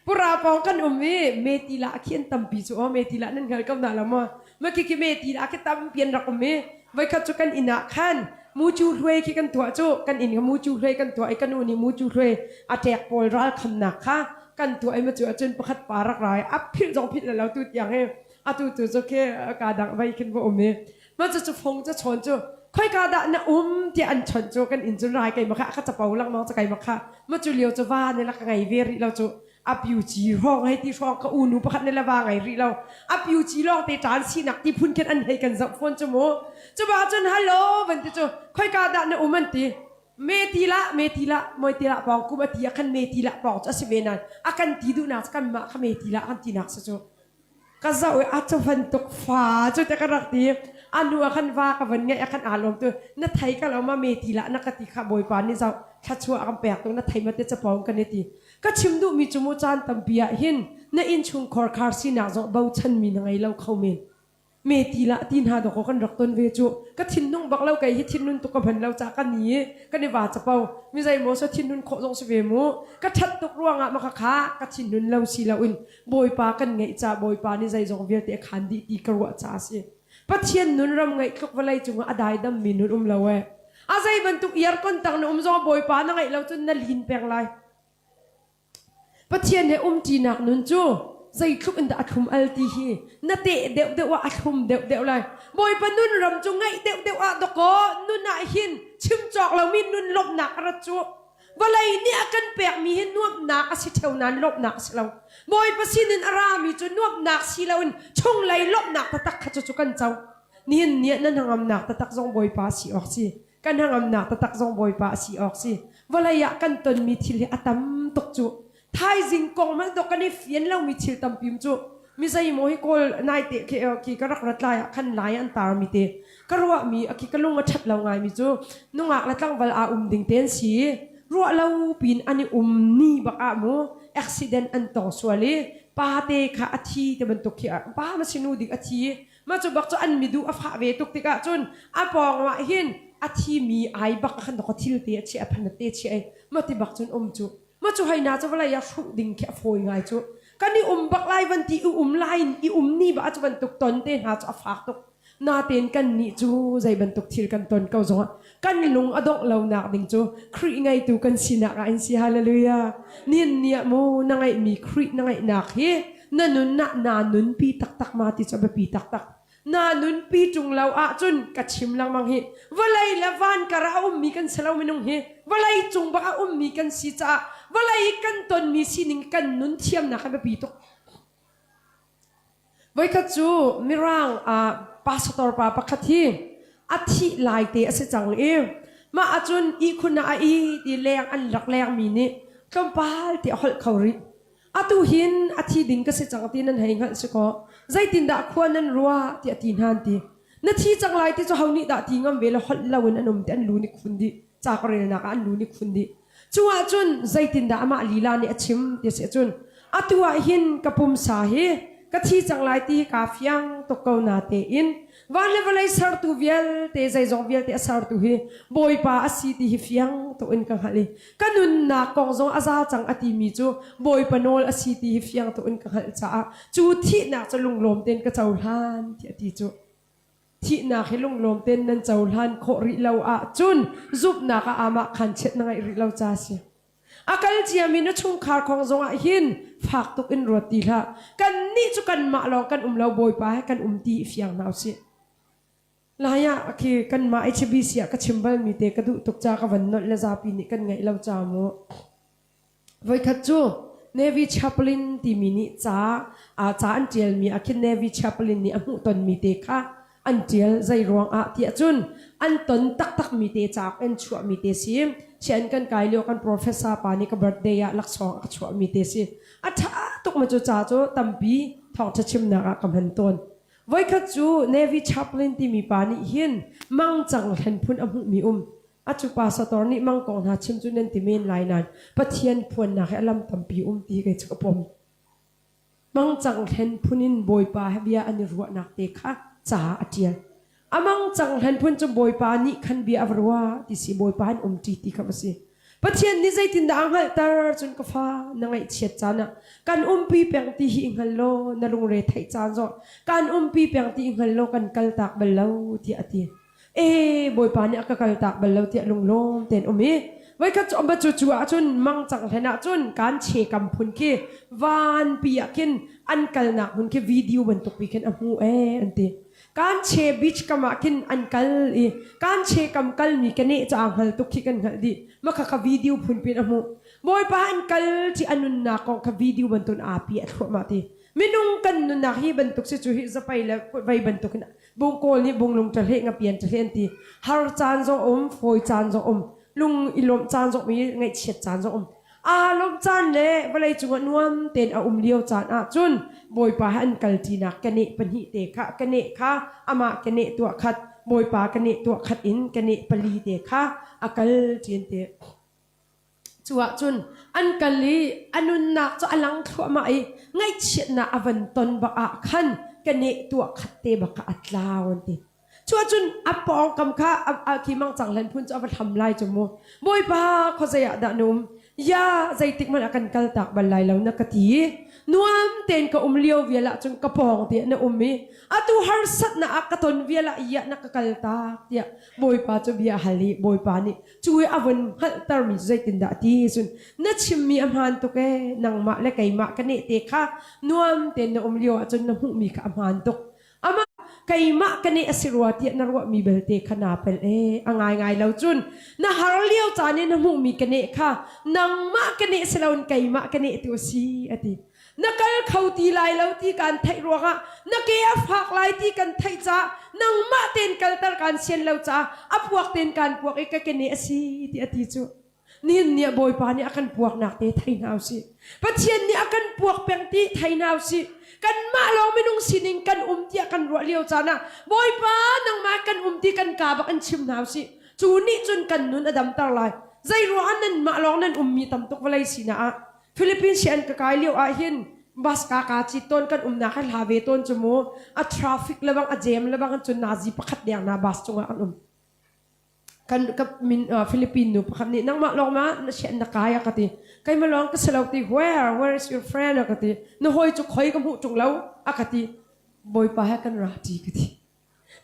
ปุราปองกันมีเมติละเขียนตั้มปีจูเมติละนั่นเขากำนัดละมั้งเมื่อกี้เมติละก็ตั้มเปลี่ยนรักมีไว้ขัดจุกันอินาขันมูจูรวยคิกันตัวจูกันอินกับมูจูรวยกันตัวไอ้กันอุนี่มูจูรวยอาแจกโปรยรัลคำหนักค่ะกันตัวไอ้มาจูจนประคัดปารักรายอัพพิลจงพิลแล้วตุดอย่างเฮ้อาตุตุจะแค่กาดังไว้ขึ้นว่าอมเนี่ยมันจะฟงจะชนจูค่อยกาดังนะที่อันชนจูกันอินจุนรายไก่มาค่ะข้าจะเป่าลังน้องจะไก่มาค่ะมาจูเลียวจะว่าในละไงเวริเราจูอับอยู่จีร้องให้ที่ร้องก็อูนูประคัดในละว่าไงริเราอับอยู่จีร้องแต่จานสีหนักที่พุ่นกันอันให้กันสับฟนจมูกจะว่าจนฮัลโหลวันที่จูค่อยกาดังนะมันตีเมติละมวยติละปองกูมาตีอากันเมติละปองจะสิเวนันอากันตีดูนักกันมาขเมติละอันตีนักสุดก็จะเอาอาจจะฟันตกฟ้าจุดแต่กันรักตีอันดูอากันว่ากับวันเงี้ยอากันอารมณ์ตัวนัทไทยกันเรามาเมติละนักติขาบอยปานนี่จะชัดชัวอากันแปลกตรงนัทไทยมาเตจะปองกันนี่ตีก็ชิมดูมีจมูกจานตัมเปียหินในอินชุงคอร์คาร์ซีนักจะเบาชันมีนังไงเราเข้าเมนเมติละตีนหาดอกกันรักตนเวจูก็ทินนุ่งบักเล่าไก่ฮิทินนุ่นตุกพันเราจากกันนี้ก็ในว่าจะเป่ามีใจโมสทินนุ่นโคจงสเวมูก็ทัดตุกร่วงอ่ะมาค้าก็ทินนุ่นเราสีเราอินบอยปากันไงจ่าบอยปานี่ใจจงเวียเตะขันดีตีกระวจ่าสิปัจเจียนนุ่นรำไงคลุกวลัยจุงอดายดำมีนุ่นเราเออาใจบรรทุกยาร์คนต่างนุ่มจงบอยปานั่งไงเราจนนั่นลินแปลงไรปัจเจียนเนี่ยจีนักนุ่นจูใจทุกอันดาทุมอัลตีฮีนาเตเดวเดวว่าทุมเดวเลยบอยปนุนรำจงไงเดวอะดอกนุนน่ะหินชิมจอกเรามีนุนลบหนักระจุว่าไรเนี่ยกันแปลกมีหินนวบหนักสิเท่านั้นลบหนักสิเราบอยปสินินอารามีจนนวบหนักสิเราชงไหลลบหนักตะตักขจจุกันเจ้าเนี่ยนั่นหางอำหนักตะตักจงบอยปาสีออกสิกันหางอำหนักตะตักจงบอยปาสีออกสิว่าไรอยากกันตนมีทิลอัตมตกจุไทยจิงกงมันดอกกันนี่เฟียนเรามีชิลตัมพิมจูมีใจโมฮิโกลนายเตะคีก็รักรัดลายขันลายอันตามีเตะก็รัวมีคีก็ลุงมาชัดเราไงมีจูนุ่งอักละตั้งเวลาดิ่งเต้นสีรัวเราปีนอันนี้นี่บักอามูอุบิเหตุอันต่อส่วนเลยป้าเตะขาอาทิตย์มันตกขี้ป้ามาชินูดิกอาทิตย์มาจูบักจูอันมีดูอัฟฮาเวตุกติกาจนอาปองว่าเห็นอาทิตย์มีไอบักขันดอกทิลเตะเชียพันเตะเชียมาติบักจนจูมาจูให้น่าจะว่าอะไรอยากชุดดิ่งแค่โฟยไงจูกันนี่บักไลวันที่ไลน์นี่บ้าจะบรรทุกตนเต้นหาจะฝากตุกนาเต้นกันนี่จูใจบรรทุกทิลกันตนเก่าจังกันนี่ลุงอดอกเราหนักดิ่งจูครีไงตูกันสินักอินสิฮาเลลูยาเนี่ยโมนังไงมีครีนังไงหนักเฮนั่นนานุนปีตักมาติจะไปปีตักนานุนปีจุงเราจุนกัดชิมลังมังเฮว่าไรละวันกระอุ้มมีกันเสลาไม่นงเฮว่าไรจุงบักอุ้มมีกันสิจ้าว่าไรกันตนมีสินิงกันนุนเทียมนะกันไปปีตุกไว้กัดจูมิรังปาสตอร์ปาปะคัดที่อาทิลายเตะเสจังมาจุนอีคุณนาอีดีแรงอันหลักแรงมีนี่กำปาเตะหอลเขาริอาตูหินอาทิดิ่งก็เสจังตีนันให้งันสกอใจตินดาควรนันรัวเตะตีนหันตีนาทีจังไรที่จะเฮานี่ดาตีงามเวลหอลลาวินอันนมเตอันลูนิคุนดีจากเรนนักอันลูนิคุนดีจัวจุนใจตินดามาลีลาเนี่ยชิมเดี๋ยวเสียจุนอาตัวหินกับปุ่มสาเหก็ที่จังไรที่กาฟยังตกเกานาเตอินวันเลเวลสาร์ตูเวลเตใจจงเวลเตสาร์ตูเฮบอยปาอสีที่ฟยังตัวอินกังฮัลเลกันุนนักกองจงอาซาจังอติมีจูบอยปนอลอสีที่ฟยังตัวอินกังฮัลจ้าจูที่นักจะลุงลมเต้นก็เจ้าฮันที่อติจูที่นักให้ลุงลมเต้นนั้นเจ้าฮันโคริเลาจุนจุบนักอามาขันเช็ดนังไอริเลาจ้าสิอาการเจียมินชุ่งคาร์ของจงหินฝากตุกอินรวดตีละกันนี่จุกันมาลองกันเราบอยปาให้กันตีฟยังนาวสิลายะคือกันมาHBCก็ชิมบัลมีเตกระดูตุกจากวันนอลเลซาปีนี่กันไงเราจามไว้ขัดจูเนวิชาปลินที่มีนี่จ้าอันเจลมีอาคินเนวิชาปลินนี่อันตนมีเตค่ะอันเจลใจรวงที่จุนอันตนตักมีเตจากอันชัวมีเตซิมเช่นกันกายเลี้ยวกันโปรเฟสซ่าปานี่ก็เบิร์ดเดย์ลักษณ์ชัวมีเตซิอัฐาตุกมาจูจ้าจูตั้มปีทองจะชิมนักกำหันตนไว้ขัดจูเนวิชาปลินที่มีปานี่หินมังจังเห็นพุ่นอมุมี อาจุปาสตอนี่มังกองหาชิมจุนันติเมนไลนันปะเทียนพวนนักอลัมตัมปีตีไกจุกปมมังจังเห็นพุนินบอยปาเบียอันรัวนักเตคะจ่าอเจียอามังจังเห็นพุนจุบอยปานี่ขันเบียอรัวที่สิบอยปานตีตีขบสิปะเทียนนี่ใจตินดาอังหัลตาจุนกฟ้านังไอเชียจานะการปีเปียงตีหิงฮัลโลนลุงเรไทจานโซการปีเปียงตีหิงฮัลโลกันกัลตักเบลลาวที่อตีบอยปานี่กัลตักเบลลาวที่ลุงลมเต็นไว้ก็จอมบจุจัวจุนมังจังเห็นจุนการเชกัมพุนคีวานปียกินอันกัลนักพุนคีวิดีโอบรรทุกปีกินหูอันตีการเชบิชกามากินอันกัลการเชกัมกัลมีกันเนจางฮัลตุกขี้กันฮัลดีมาค่ะวิดีโอพุนปีนหูบอยปาอันกัลที่อันนุนนักของค่ะวิดีโอบรรทุกอาปีอันมาตีมินุงกันนุนนักฮีบรรทุกสิจุฮิจะไปแล้วไปบรรทุกนะบุงโกลนี่บุงลงจะเละงับเปลี่ยนจะเละตีฮาร์จานจงฟอยจานจงลุงอิลมจานจงมีไงเฉียดจานจงลมจานเล่เวลาจงนวมเต็นเลี้ยวจานจุนบอยปาอันกัลจีนักกันเนปัญหิเตคะกันเนคะอามากันเนตัวขัดบอยปากันเนตัวขัดอินกันเนปลีเตคะอากัลจีนเตจัวจุนอันกัลลีอันนุนนักจะอลังทั่วมาไงเฉียดนะอวันตนบักขันกันเนตัวขัดเตบักอัดลาวันเตชัวจุนอัปปองกำค่าขีมังจังเล่นพุ่นจะเอาไปทำลายจมูกบอยปาเขาจะอยากด่านุ่มยาใจติกมันอากันกัลตักบันไลแล้วนักตีนวมเต็นกับเลี้ยวเวียละจนกระปองเตียนะมีตูฮาร์สัตนะอักตนเวียละอียนักกัลตักเตียบอยปาจะเบียฮัลลีบอยปานี่ช่วยอวันฮัลตาร์มิใจตินด่าตีสุนนัดชิมมีอำหันตุกนังมาและไก่มากันเนเตคะนวมเต็นนะเลี้ยวจนน้ำหูมีกับอำหันตุกไก่มะกันนี่อสิรวตินรวมีเบลเตขนาเปลง่ายแล้วจุนนะฮาร์เลียวจานี่น้ำหูมีกันนี่ค่ะนังมะกันนี่สลาวไก่มะกันนี่ตัวซีอดีนักการเขาตีลายแล้วที่การไทยรัวะนักเกียร์ฝากลายที่การไทยจ้านังมะเต็นกันตการเชียนแล้วจ้าอับพวกเต็นการพวกกันนี่ซีที่อดีจูนี่เนี่ยบอยปานี่อากันพวกนักเตะไทยนาวสิปัจเจียนนี่อากันพวกเปียงตีไทยนาวสิกันมาลองไม่นุ่งสินิงกันเตียกันรัวเลี้ยวจานะบอยปานังมากันตีกันกาบักอันชิมนาวสิจูนี่จุนกันนุนอดัมตาลายใจรัวนั้นมาลองนั้นมีตำตกวลัยสินะฟิลิปปินส์เชียนกะกายเลี้ยวอาหินบัสกากาจิตต้นกันนักลาเวต้นจมูกทราฟิกระวังเจมระวังจุนนาซีประคัดเดียงนาบัสจงอันกันกับมินฟิลิปปินส์ประคัดนี้นังมาลองมาเชียนนักกายกติใครมาลองก็สลาวตี where is your friend กติน้อยจุกคอยกับหูจุกแล้วกติบอยปาให้กันราจีกติ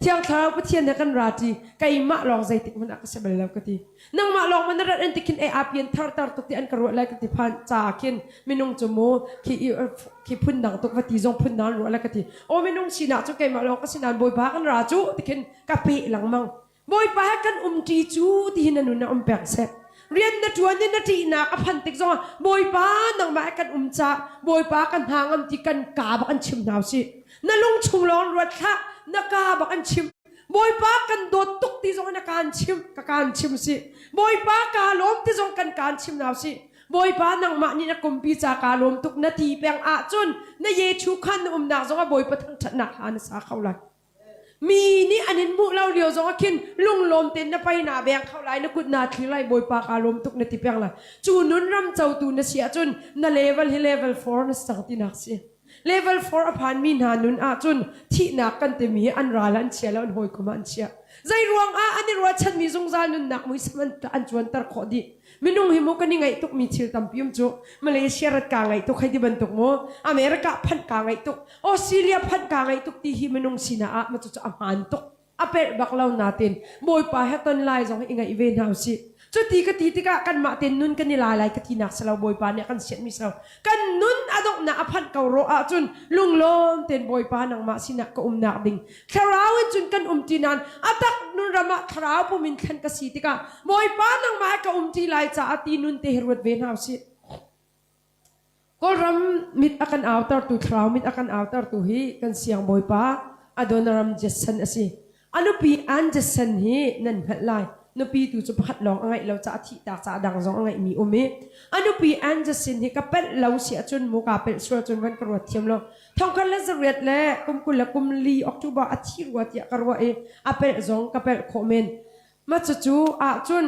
เที่ยงเช้าไปเที่ยงกันราจีใครมาลองใจติมันก็เสบแล้วกตินังมาลองมันนั่นอันที่กินอาเปียนทาร์ตุกที่อันกระโดดอะไรกติพันจากินมินุงจมูกขี้พุ่นดังตุกวัติจงพุ่นนั้นรัวอะไรกติโอ้มินุงสินะจุกใครมาลองก็สินะบอยปากันราจูที่กินกะปิหลังมังบอยปากันจีจูที่หินันนุนแปลกเสกเรียนนัดวันนี้นัดที่นักพันติกซะบอยปานังมากันจ่าบอยปากันหางที่กันกาบักอันชิมนาวสินั่นลุงชุงร้อนรถค่ะนักกาบักอันชิมบอยปากันโดดตุกที่ซงนักการชิมการชิมสิบอยปากาล้มที่ซงกันการชิมนาวสิบอยปานังมานี่นักกุมปีจากาล้มตุกนาทีเปียงอาจุนนเยชูขันนักซงบอยปาทั้งชนะหันสาเขาเลยมีนี่อันนี้มุเราเดียวจงกินลุงลมเต็นนะไปหนาแบงเข้าไลนะกุดนาทีไรบอยปากอารมณ์ตุกนาทีเปียงละจูนุนรำเจ้าตูนเสียจนนั่นเลเวล4นะสังตินักเสียเลเวล4อภันมีนานุนอาจนที่นักกันเตมีอันราลันเชียแล้วอันหอยกุมันเชียใจรวงอันนี้รัวฉันมีสงสารนุนนักมุสมันอันจวนตรขอดีมินุ่งหิมุกันนี่ไงตุกมีชิลตัมพิมจูมาเลเซียรัดกางไงตุกให้ที่บรรทุกโมอเมริกาพันกางไงตุกออสเตรเลียพันกางไงตุกที่หิมินุ่งสินะมาจุดอาหารตุกอาเป็ดบักเล่านาเต็นบอยปาให้ต้นลายจงให้ไงอีเวนต์เฮาสิจุดที่กติกากันมาเต็นนุนกันนี่ลายกตินักสลาวบอยปาเนี่ยกันเสียมิสลาวกันนุนอดอกนาพันเการอจุนลุงลมเต็นบอยปานังมาสินะก็นักดิ่งคราวจุนกันจีนันอัตักนุนรามาคราวผู้มินขันกสิติกาบอยปานังมาก็จีลายจ่าตีนุนเตหรวดเวนเฮาสิก็รำมิดอากันเอาตาตุคราวมิดอากันเอาตาตุฮีกันเสียงบอยปาอดอนรำเจสันอสิอนุปีอันเจสันฮีนั่นหัดลายนปีตูจะพัดลองอะไรเราจะอธิตาจะดังจงอะไรมีอเมอนุปีอันจะสินที่กับเป็ดเราเสียจนมุกาเป็ดสวดจนวันกรวดเทียมเราท่องกันแล้วจะเรียดแล้วกุมกุลกุมลีออกตุบะอธิรวดยากรวดอเป็ดจงกับเป็ดคอมเมน มาจู่ๆจุน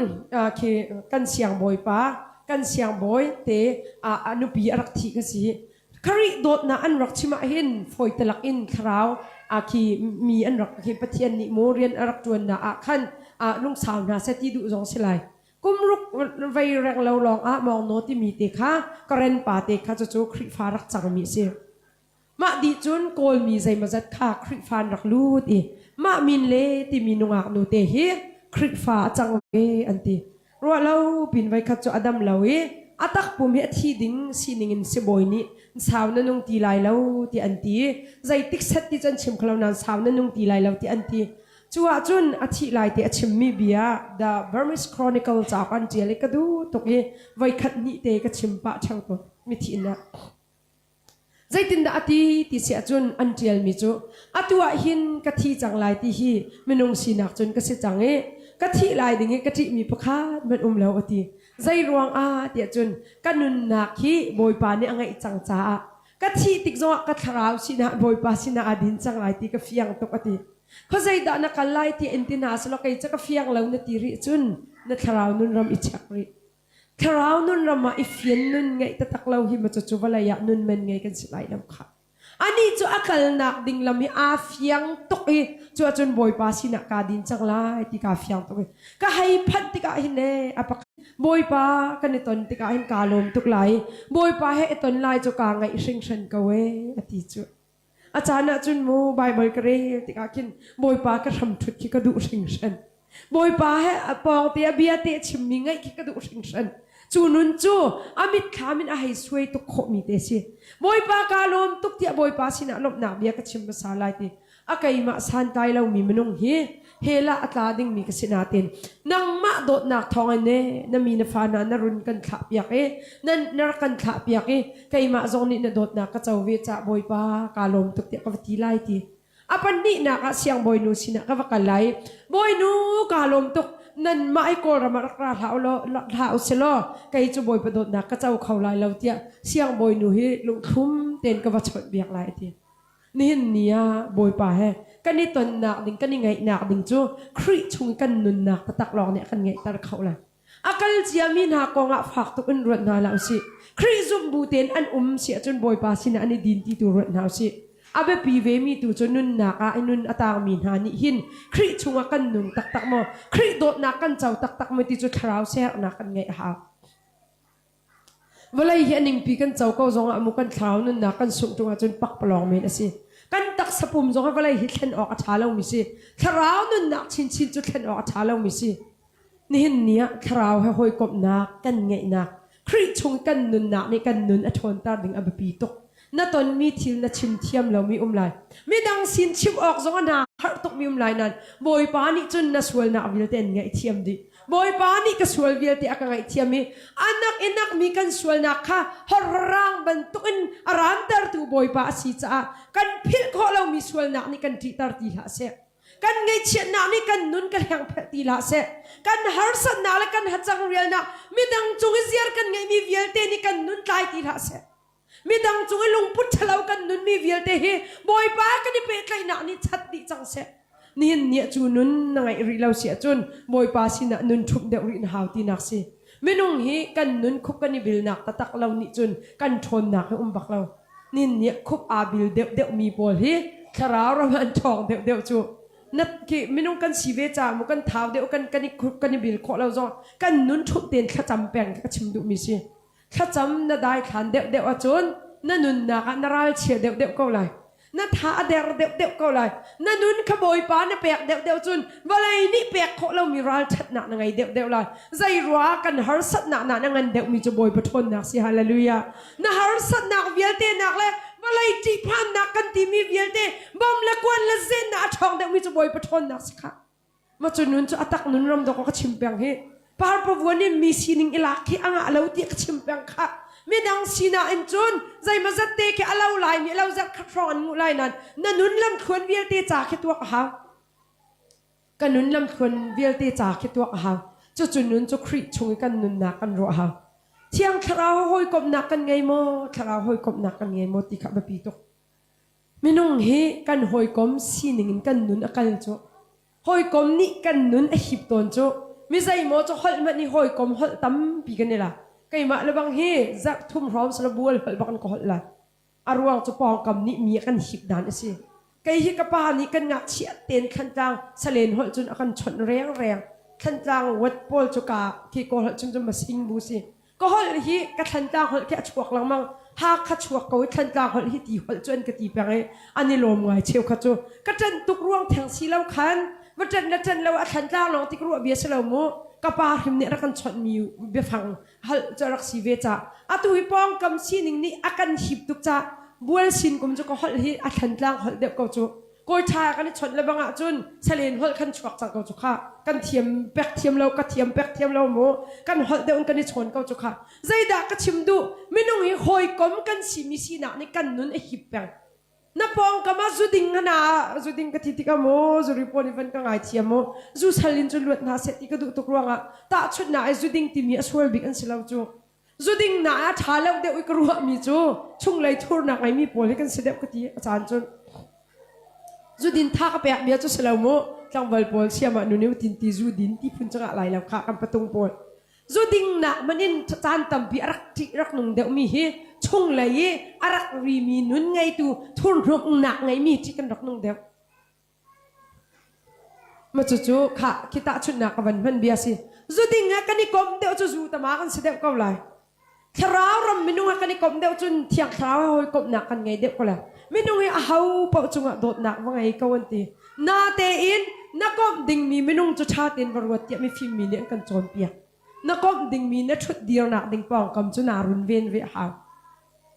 คือกันเสียงบอยป้ากันเสียงบอยเตอนุปีรักที่ก็สิคริโดดนะอันรักชิมาหินฝอยตะลักอินคราวคือมีอันรักคือปะเทียนนิโมเรียนรักจวนนะขันลุงสาวนะเสติดูจงสิไลกุมรุกไวแรงเราลองมองโนที่มีเตค่ะกระเรนป่าเตค่ะจู่ๆคริฟ้ารักจังมีเสียมาดีจนโกลมีใจมาจัดค่ะคริฟ้ารักลูดมามินเลที่มีนุงนูเตเฮคริฟ้าจังอันตีรัวเราปินไว้ขัดจออดัมเราอาตักปุ่มเฮที่ดิ้งสีนิงินเสบอยนี่สาวนั่นงตีลายเราที่อันตีใจติ๊กเซตที่จันชิมขลาวนั้นสาวนั่นงตีลายเราที่อันตีจัวจุนอาทิลายที่ชิมมีเบีย The Burmese Chronicle จากอันเจเล็กดูตกเอไว้ขัดนี่เตก็ชิมปะช่างตัวมิทีนะใจตินดาตีที่เสียจุนอันเจลมิจูอาตัวหินกะทิจังลายที่ฮีไม่นงสีนักจนก็เสียจังกะทิลายดิ่งกะทิมีประคามันแล้วอตีใจรวงเดียจุนกันนุนนักฮีบอยปานี่อังไงจังจ้ากะทิติกจงกะทราวสินะบอยปาสินะอดินจังลายที่กะเฟียงตกอตีเขาใจด่านักลายที่อินทินาสโลกัยจะกะเฟียงแล้วนตีริจุนนัทราวนุนรำอิจักริทราวนุนรำมาอิฟยันนุนไงตะตักเราหิมจะจูวลายะนุนมันไงกันสิไลน้ำขาอันนี้จูอักลนักดิ่งลำมีอาเฟียงตกจูจนบอยปาสินะกาดินจังลายที่กาเฟียงตกก็ให้พันที่กาหินเน่อปักบอยปากันในตอนที่กาหินกาลมตุกไหลบอยปาให้ตอนลายจูกาไงชิงชันกเวอติจูอาจารย์จุนมูไบเบิลกรีที่กากินบอยปากระทำทุกขี้กระดูชิงชันบอยปาให้ปองเตียเบียเตชิมมิงไงขี้กระดูชิงชันจูนุนจูอามิดขามินอาให้สวยตุกโคมีเตสิบอยปากาลมตุกเตียบอยปาสินะลบหนาเบียกชิมภาษาลายตีอาไกมาสันไตเรามีมนุงเฮลาอัตลาดิงมีกสินาตินนังมาโดดนักทองอันเน่นมีนฟานานรุนกันขับยากนั่นนรกันขับยากไกมาจงนี่นโดดนักกระเจ้าเวจ่าบอยปากาลมตุกเตียกวตีไลตีอาปันนี่นักเสียงบอยนูสินะกวกันไลบอยนูกาลมตุกนั่นมาไอโกรมารักราเท้าโลเท้าเซโลไกจูบอยประโดดนักกระเจ้าเขาไลเราเตียเสียงบอยนูฮิลุงทุ่มเต้นกวชดเบียกไลตีนี่เนี่ยบอยปากันนี่ตอนนักดิ่งกันนี่ไงนักดิ่งจูคริชงกันนุนนักตะตักลองเนี่ยกันไงตะเขาเลยอากัลเจียมีนักกองฝากตุกันรวดนาลาวสิคริซุมบูเตนอันเสียจนบอยปาสินะอันนี้ดินที่ตัวรวดนาวสิอาเบปีเวมีตัวจนนุนนักอันนุนอัตามีนานี่หินคริชงกันนุนตักตักโมคริโดดนักกันเจ้าตักตักไม่ติดจุดคราวเสียนักกันไงฮะเวลาเห็นหนึ่งปีกันเจ้าก็จงอามุกันคราวนุนนักกันสุงจงจนปักปลองเมนสิกันตักสปุ่มจงให้เวลาหินออกชาเลามิสิคราวนุนนักชินจุดหินออกชาเลามิสินี่เห็นเนี้ยคราวให้หอยกบนักกันไงนักคริชงกันนุนนักในกันนุนอทนตาดึงอบปีตกนั่นตอนมีทิลนั่ชิมเทียมเรามีลายมีดังสินชิมออกจงนาฮัตกมีลายนั้นบอยปานี่จนน่าสวยนักวิลเตนไงเทียมดิบอยปานี่ก็สวยวิลเตอกันไงเทียมมีอันนักอินักมีกันสวยนักค่ะฮอร่างบรรทุกอารามตาร์ตูบอยปาสีจ้ากันพิลข้อเรามีสวยนักนี่กันตีตาร์ตีละเสกันไงเชียนักนี่กันนุนกันแห่งเพตีละเสกันฮาร์สันนักและกันฮัจจังเรียลนักมีดังจุงเสียกันไงมีวิลเตนี่กันนุนไล่ตีละเสมีดังจุงลุงพุทธเรากันนุนมีวิลเตฮีบอยปากันนี่เป็นใครนักนี่ชัดดิจังเสนี่เนี่ยจูนุนนังไงรีเราเสียจุนบอยปาสินะนุนทุบเดวรินหาวตีนักสิไม่นุ่งฮีกันนุนคุบกันนี่บิลนักตะตักเรานี่จุนกันชนนักให้บักเรานี่เนี่ยคุบอาบิลเดวมีบอลฮีคราวเรามันทองเดวจูนัดกี่ไม่นุ่งกันสีเวจามุกันเท้าเดวกันนี่คุบกันนี่บิลขอเราจงกันนุนทุบเตียนขจำแปงขชิมดุมิสิขจำน่าได้ขันเดวจุนนั่นนุนนักนาราเชียเดวก็เลยนั่นท้าเดวก็เลยนั่นนุนขบอยปานเปียกเดวจุนวันนี้เปียกเขาเรามีรัลชัดหนักยังไงเดวเลยใจรัวกันฮาร์สัตหนักนั่งเดวมีจะบอยปทนหนักสิฮาเลลูยาน่าฮาร์สัตหนักเวียเตหนักเลยวันจีพันหนักกันที่มีเวียเตบอมละกวนละเซนหนักช่องเดวมีจะบอยปทนหนักสิค่ะมาจนนุนจะอัตักนุนรำดอกก็ชิมเปียงเฮปาร์ปวันนี้มีสิ่งอิลักที่อ่างเราเตียกชิมเปียงค่ะมีดังสีนาอินจุนใจมาจัดเตะแค่เราไล่มีเราจัดขัดร้อนงูไล่นั้นนั่นนุนลำควรเวียเตจากแค่ตัวเขากันนุนลำควรเวียเตจากแค่ตัวเขาจะจุนนุนจะคริชงกันนุนนักกันรัวเขาเที่ยงคราวหอยกบนักกันไงโมคราวหอยกบนักกันไงโมติขับปีตกไม่นุ่งเฮกันหอยกบสีหนึ่งกันนุนอกันจ้ะ hoi kom ni kan nun a hip ton chu mi zai mo chu hol ma ni hoi kom hol tam pi kan ni la kai ma la bang he zak thum rom sala bual hol bakan ko hol la arwang chu pong kam ni mi kan hip dan ase kai hi ka pa ni kan nga chia ten khan tang salen hol chun akan chon reng reng khan tang wat pol chu ka ki ko hol chun ma sing bu si ko hol hi ka khan tang hol ke chuak lang mang ha kha chuak ko khan tang hol hi ti hol chun ka ti pa ngai ani lom ngai cheu kha chu ka chen tuk ruang thang si lau khan wa chen na chen lau a khan tang long ti ru bia se lau mo ka pa him ne ra kan chon mi be phang hal charak si ve cha atu hi pong kam si ning ni akan hip tuk cha bual sin kum chu ko hol hi a khan tang hol de ko chu koi tha kan chon la banga chun salen hol khan chuak chang ko chu kha kan thiam pek thiam lo ka thiam pek thiam lo mo kan hol de un kan ni chon ko chu kha zaida ka chim du minung hi hoi kom kan si mi si na ni kan nun e hip peng na pong ka ma zuding na zuding ka titika mo zuri poni van ka ngai thiam mo zu salin chu luat na se ti ka du tuk ruanga ta chut na zuding ti mi aswal big an silau chu zuding na tha lo de ui ka ruwa mi chu chung lai thur na ngai mi pol kan sedep ka ti achan chun zudin tha ka pek bia chu silau mo tlang bal pol siama nu ne tin ti zudin ti phun changa lai lau kha kan patung pol zuding na manin chan tam bi arak ti rak nung de mi hi chung lai arak ri mi nun ngai tu thun rok nak ngai mi ti kan rak nung de ma chu chu kha kita chun na ka ban man bia si zuding nga kan ni kom de chu zu ta ma kan se de ko lai khrao ram minung kan ni kom de chun thiak khrao hoi kom na kan ngai de ko la minung hi a hau pa chunga dot nak wa ngai ka wan ti na te in na kom ding mi minung chu tha tin barwat ti mi phim mi ne kan chon pia na kom ding mi na thut dir nak ding pong kam chu na run ven ve ha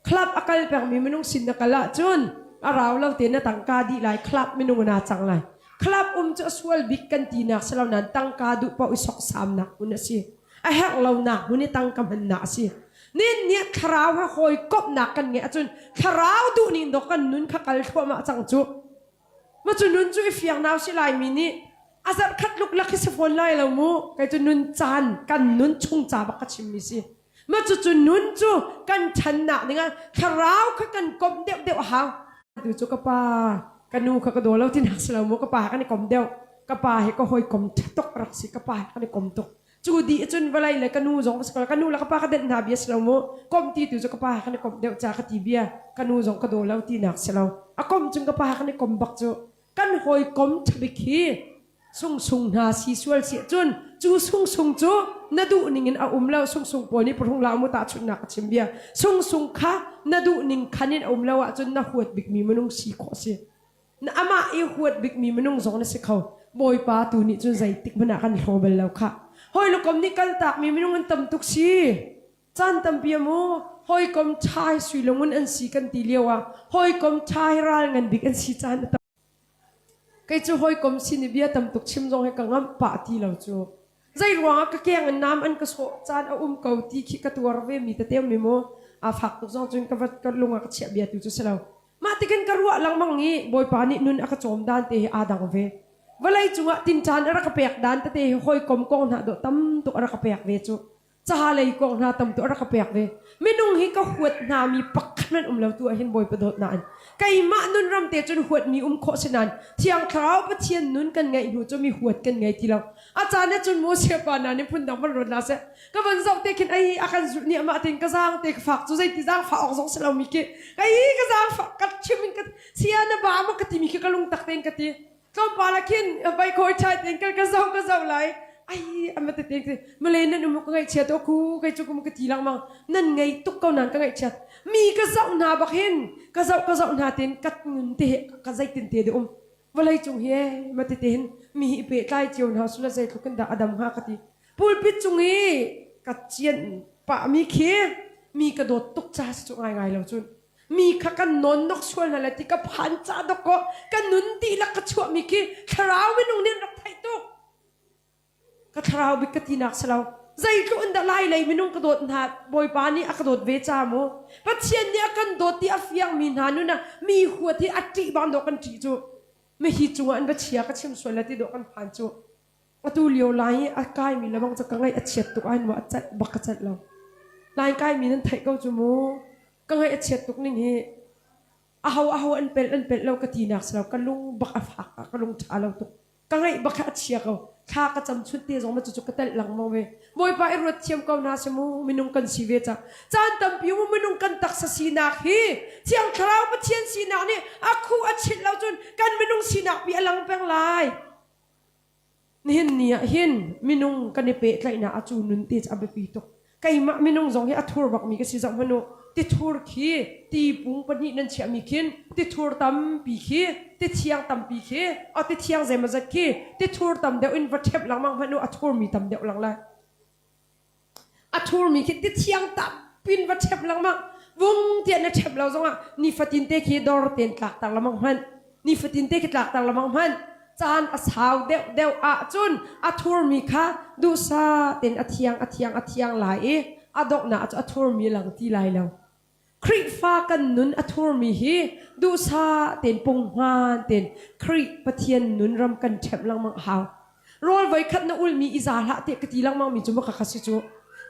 club akal pek mi minung sin na kala chun araw law te na tangka di lai club minung na chang lai club chu swal big kan ti nak salaw nan tangka du pa usok sam nak un si a hek law na huni tangka man na si nin nia khrau ha hoi kop nak kan nge chun khrau du nin do kan nun kha kal thwa ma chang chu ma chu nun chu fiang naw si lai mi ni azar khat luk lak se phone lai lo mu kai chu nun chan kan nun chung cha ba ka chim mi si ma chu nun chu kan chan na ninga khrau kha kan kom deu deu ha du chu ka pa kanu kha ka do lo tin hak selo mu ka pa ka ni kom deu ka pa he ko hoi kom tok rak si ka pa ka ni kom tok chu di chun balai le kanu jong ska kanu la ka pa ka den na bia selo mu kom ti tu chu ka pa ka ni kom deu cha ka ti bia kanu jong ka do lo ti nak selo a kom chung ka pa ka ni kom bak chu kan hoi kom thbi khi sung sung na si sual si chun chu sung sung chu na du ningin a umlo sung sung po ni prung la mu ta chun na ka chimbia sung sung kha na du ning khanin umlo a chun na huat bik mi manung si kho si na ama i huat bik mi manung zong na si kho boy pa tu ni chun zai tik bana kan hlobel lo kha hoi lo kom ni kal tak mi manung an tam tuk si chan tam pia mu hoi kom chai sui longun an si kan ti lewa hoi kom chai ral ngan bik an si chan cái chú hoi kom xin bia tam tuk chim jong he kangam pa ti lo chu zai ruang ka keng an nam an ka so chan a ko ti khi ka tuar ve mi ta tem mi mo a phak tuk jong chung ka vat ka lunga ka che bia tu chu selo ma ti kan ka ruwa lang mang ngi boy pa ni nun aka chom dan te a dang ve walai chunga tin chan ara ka pek dan ta te hoi kom kong na do tam tuk ara ka pek ve chu cha lei kong na tam tu ara ka pek ve minung hi ka huat na mi pakhan lo tu a hin boy pa dot na an kai ma nun ram te chun huat mi kho sinan thiang khrau pa thian nun kan ngai hu chu mi huat kan ngai ti lo a cha na chun mo se pa na ni phun dang man ron na se ka ban zau te kin ai akan zu ni ma tin ka jang te ka fak chu zai ti jang fa ok zong se lo mi ke kai ka jang fa ka chimin ka sia na ba ma ka ti mi ke ka lung tak ten ka ti ka pa la kin bai khoi chai ten ka zau lai ai ama te te male na nu ko ngai che to khu kai chu kum ka ti lang mang nan ngai tuk ko nan ka ngai chat mi ka zau na bak hin ka zau na tin kat ngun te ka zai tin te de walai chung he ma te ten mi pe tai chiu na su la zai thu kan da adam ha ka ti pulpit chung hi ka chien pa mi khe mi ka do tuk cha chu ngai ngai lo chun mi kha kan non nok sual na la ti ka phan cha do ko kan nun ti la ka chu mi ki kharau mi nung nin rak thai tu ka tharau bi ka ti nak salau zai ko unda lai lai minung ka dot na boy pa ni ak dot ve cha mo pa chien ni akan dot ti afiang min hanu na mi huat hi ati bang do kan ti chu me hi chu an ba chia ka chim so la ti do kan phan chu atu lio lai a kai mi labang cha ka ngai a chet tu an wa chat ba ka chat lo lai kai mi nan thai ko chu mo ka ngai a chet tuk ning hi a haw an pel lo ka ti nak salau ka lung ba ka fa ka lung cha lo tu ก็ไงบักขัดเชียเขาข้ากระจำชุดเตี้ยสองมาจุกกระเตะหลังมองเวบอยไปรถเทียมกาวนาสมูมินุงกันสีเวจ้าจานตำปิวมินุงกันตักสีนักฮีเทียงคราวมาเทียนสีนักนี่อาคูอัดชิดเราจนกันมินุงสีนักปีอลังแปลงลายนี่เนี่ยเห็นมินุงกันในเปะไรนะอาจูนุนตีจะเอาไปปีตกไก่มามินุงสองให้อัทัวร์บักมีก็สิจังมนุติทัวร์ขี้ตีปุงปนินันเชียมีขินติทัวร์ตั้มปีขี้ติเทียงตั้มปีขี้เอาติเทียงเจมาจักขี้ติทัวร์ตั้มเดียวอินวัตเทปหลังมังมนุอัทัวร์มีตั้มเดียวหลังเลยอัทัวร์มีขี้ติเทียงตั้มปินวัตเทปหลังมังวงเทียนเทปเราจังอ่ะนี่ฟัตินเตขี้ดอร์เตียนหลักต่างละมังมันนี่ฟัตินเตขี้หลักต่างละมังมันจานอาสาวเดวอาจุนอัทัวร์มีค่ะดูซาเต็นอัเทียงหลายอดอกน่ะอัทัวร์มีหลังที่ลายแล้วคริฟ้ากันนุนอัทัวร์มีฮีดูซาเต็นปงฮานเต็นคริปะเทียนนุนรำกันเทบลังมังหาวรอลไว้ขัดนอุลมีอิจาระเตกตีลังมังมีจุมกะคัสิจู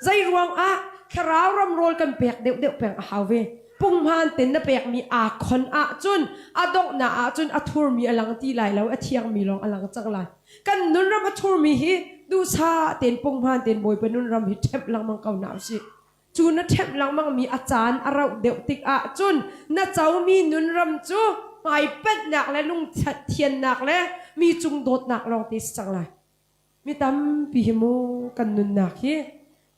ใจรวงอะคราวรำรอลกันเปียกเดวเปียกหาวเวปุ่งพานเต็นน่ะเปียกมีอาคนอาจุนอาดอกน่ะอาจุนอัทัวร์มีอลังตีไหลแล้วอัเทียงมีลองอลังจังไรกันนุนรำอัทัวร์มีฮีดูซาเต็นปุ่งพานเต็นบอยเป็นนุนรำฮิเทบลังมังเก่าหนาวสิจูนเทบลังมังมีอาจารย์อาเราเดวติกอาจุนน่ะเจ้ามีนุนรำจูไปเป็ดหนักและลุงเทียนหนักและมีจุงโดดหนักลองติสจังไรมีตั้มปีโมกันนุนหนักฮี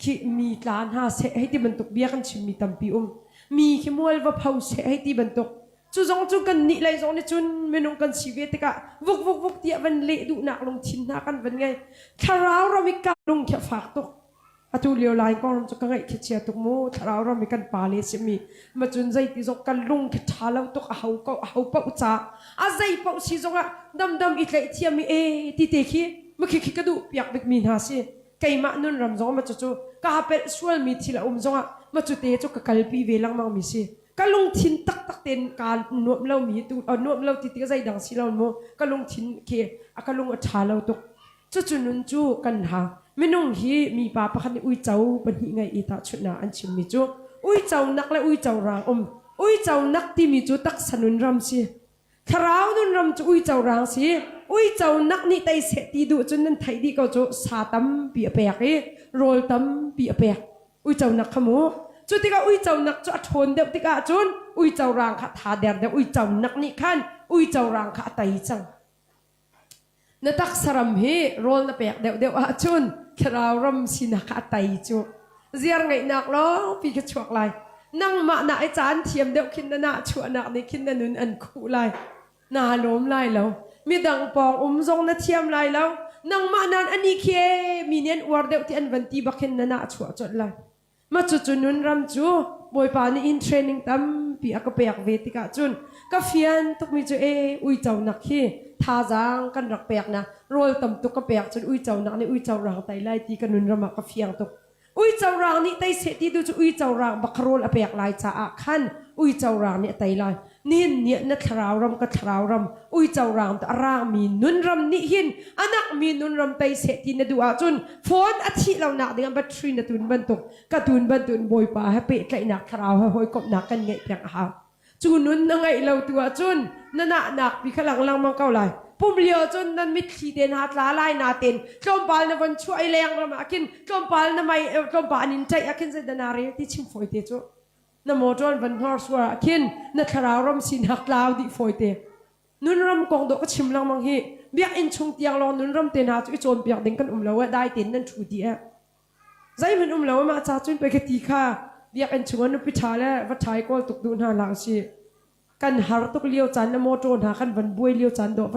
คิมีการหาเสให้ที่มันตกเบี้ยกันชิมมีตั้มปีมีขมวยว่าเผาเสให้ที่บรรทุกจู่จงจู่กันนี่เลยจงนี่จุนไม่นงกันชีวิตกะวุกเดียวันเละดุหนักลงชินหนักกันเป็นไงคาราวเรามีการลงแค่ฝากตกอาจูเลียวลายก็เราจะกันไงแค่เชียตุกโมคาราวเรามีกันปาเลสมีมาจุนใจที่จงกันลงแค่ทาเราตกเอาเป่าจ้าอาใจเป่าสิจงอะดำอีกเลยเทียมีที่เตะขี้มาขี้กระดูกอยากเด็กมีนาสิไก่มานุนรำจงมาจู่กาเป็ดส่วนมีที่ละจงอะมาจุดเตะจุกกัลปีเวลังมังมีสิกะลงทินตักเต็นการนวดเรามีตูนวดเราติดใจดังสิเราโมกะลงทินเคกะลงอัฐาเราตุกจุนุนจูกันหาไม่น้องฮีมีปาปะคันอุ้ยเจ้าบันหิไงอีตาชุดนาอันชิมมีจูอุ้ยเจ้านักและอุ้ยเจ้ารางอุ้ยเจ้านักที่มีจูตักสนุนรำสิคราวนุนรำจูอุ้ยเจ้ารางสิอุ้ยเจ้านักนี่ไตเสตีดูจนนั้นไทยดีก็จูสาตัมปีเปียกโรลตัมปีเปียกอุ้ยเจ้านักขโมจุดที่ก็อุ้ยเจ้านักจะทนเดี๋ยวที่ก็จุนอุ้ยเจ้ารางขาทาเดียร์เดี๋ยวอุ้ยเจ้านักนี่ขันอุ้ยเจ้ารางขาไตจังนัตักสรัมเฮโรลนับเปียกเดี๋ยวจุนคราวรำสินักขาไตจูเสียงไงนักล้อปีกชวกลายนั่งมาหน้าไอจานเทียมเดี๋ยวคิดหน้าชัวนักนี่คิดนุนอันคู่ลายหน้าล้มลายแล้วมีดังปองทรงนัดเทียมลายแล้วนั่งมานั้นอันนี้เคมีเนียนอวดเดี๋ยวที่อันวันตีบักคิดหน้าชัวจดลายมาจุนุนรำจูบอยปานี่อินเทรนนิ่งตั้มปีอักเปียกเวติกาจุนกาเฟียนตุกมีจูอุ้ยเจ้านักฮีท่าจางกันรักเปียกนะโรยต่ำตุกกเปียกจนอุ้ยเจ้านักนี่อุ้ยเจ้ารางไตไล่ตีกันนุนรำกาเฟียงตุกอุ้ยเจ้ารางนี่ไตเสตีดูจูอุ้ยเจ้ารางบักโรลเปียกลายจ้าขันอุ้ยเจ้ารางนี่ไตไล่นี่เนี่ยนัทราวรำกับทราวรำอุ้ยเจ้ารางตะรางมีนุนรำนี่หินอันนักมีนุนรำไตเสตีนดูอาจุนฝนอาทิตย์เราหนักเดือนบัตรีนตุนบันตุกกระตุนบันตุนบอยป่าให้เปะไก่หนักทราวให้หอยกบหนักกันไงเพียงหาจูนุนนั่งไงเราตัวจุนนั่นหนักปีขลังลังมังเก่าไหลปุ่มเลียวจนนั้นมิดขีเดนหัดลาไล่นาเต็นจอมปาลนวันช่วยแรงเรามากินจอมปาลนไม่จอมปานินใจอากินเสดนารีที่ชิมฝอยเตจูนโมจอนวันฮอร์สวากินนัทราวรำสินหักลาวดิฝอยเตนุนรำกองดอกชิมลังมังฮีเบียกอินชงเตียงรอนุนรำเต็นหาจุจนเบียกเด้งกันเราได้เต็นนั่นชูดีอะใจมันเรามาจ้าจุนไปกตีข้าเบียกอินชงนุปิชาและวัดชายก็ตกดูนหาหลังชีกันหาตุกเลี้ยวจันนโมจนหากันวันบุยเลี้ยวจันดอก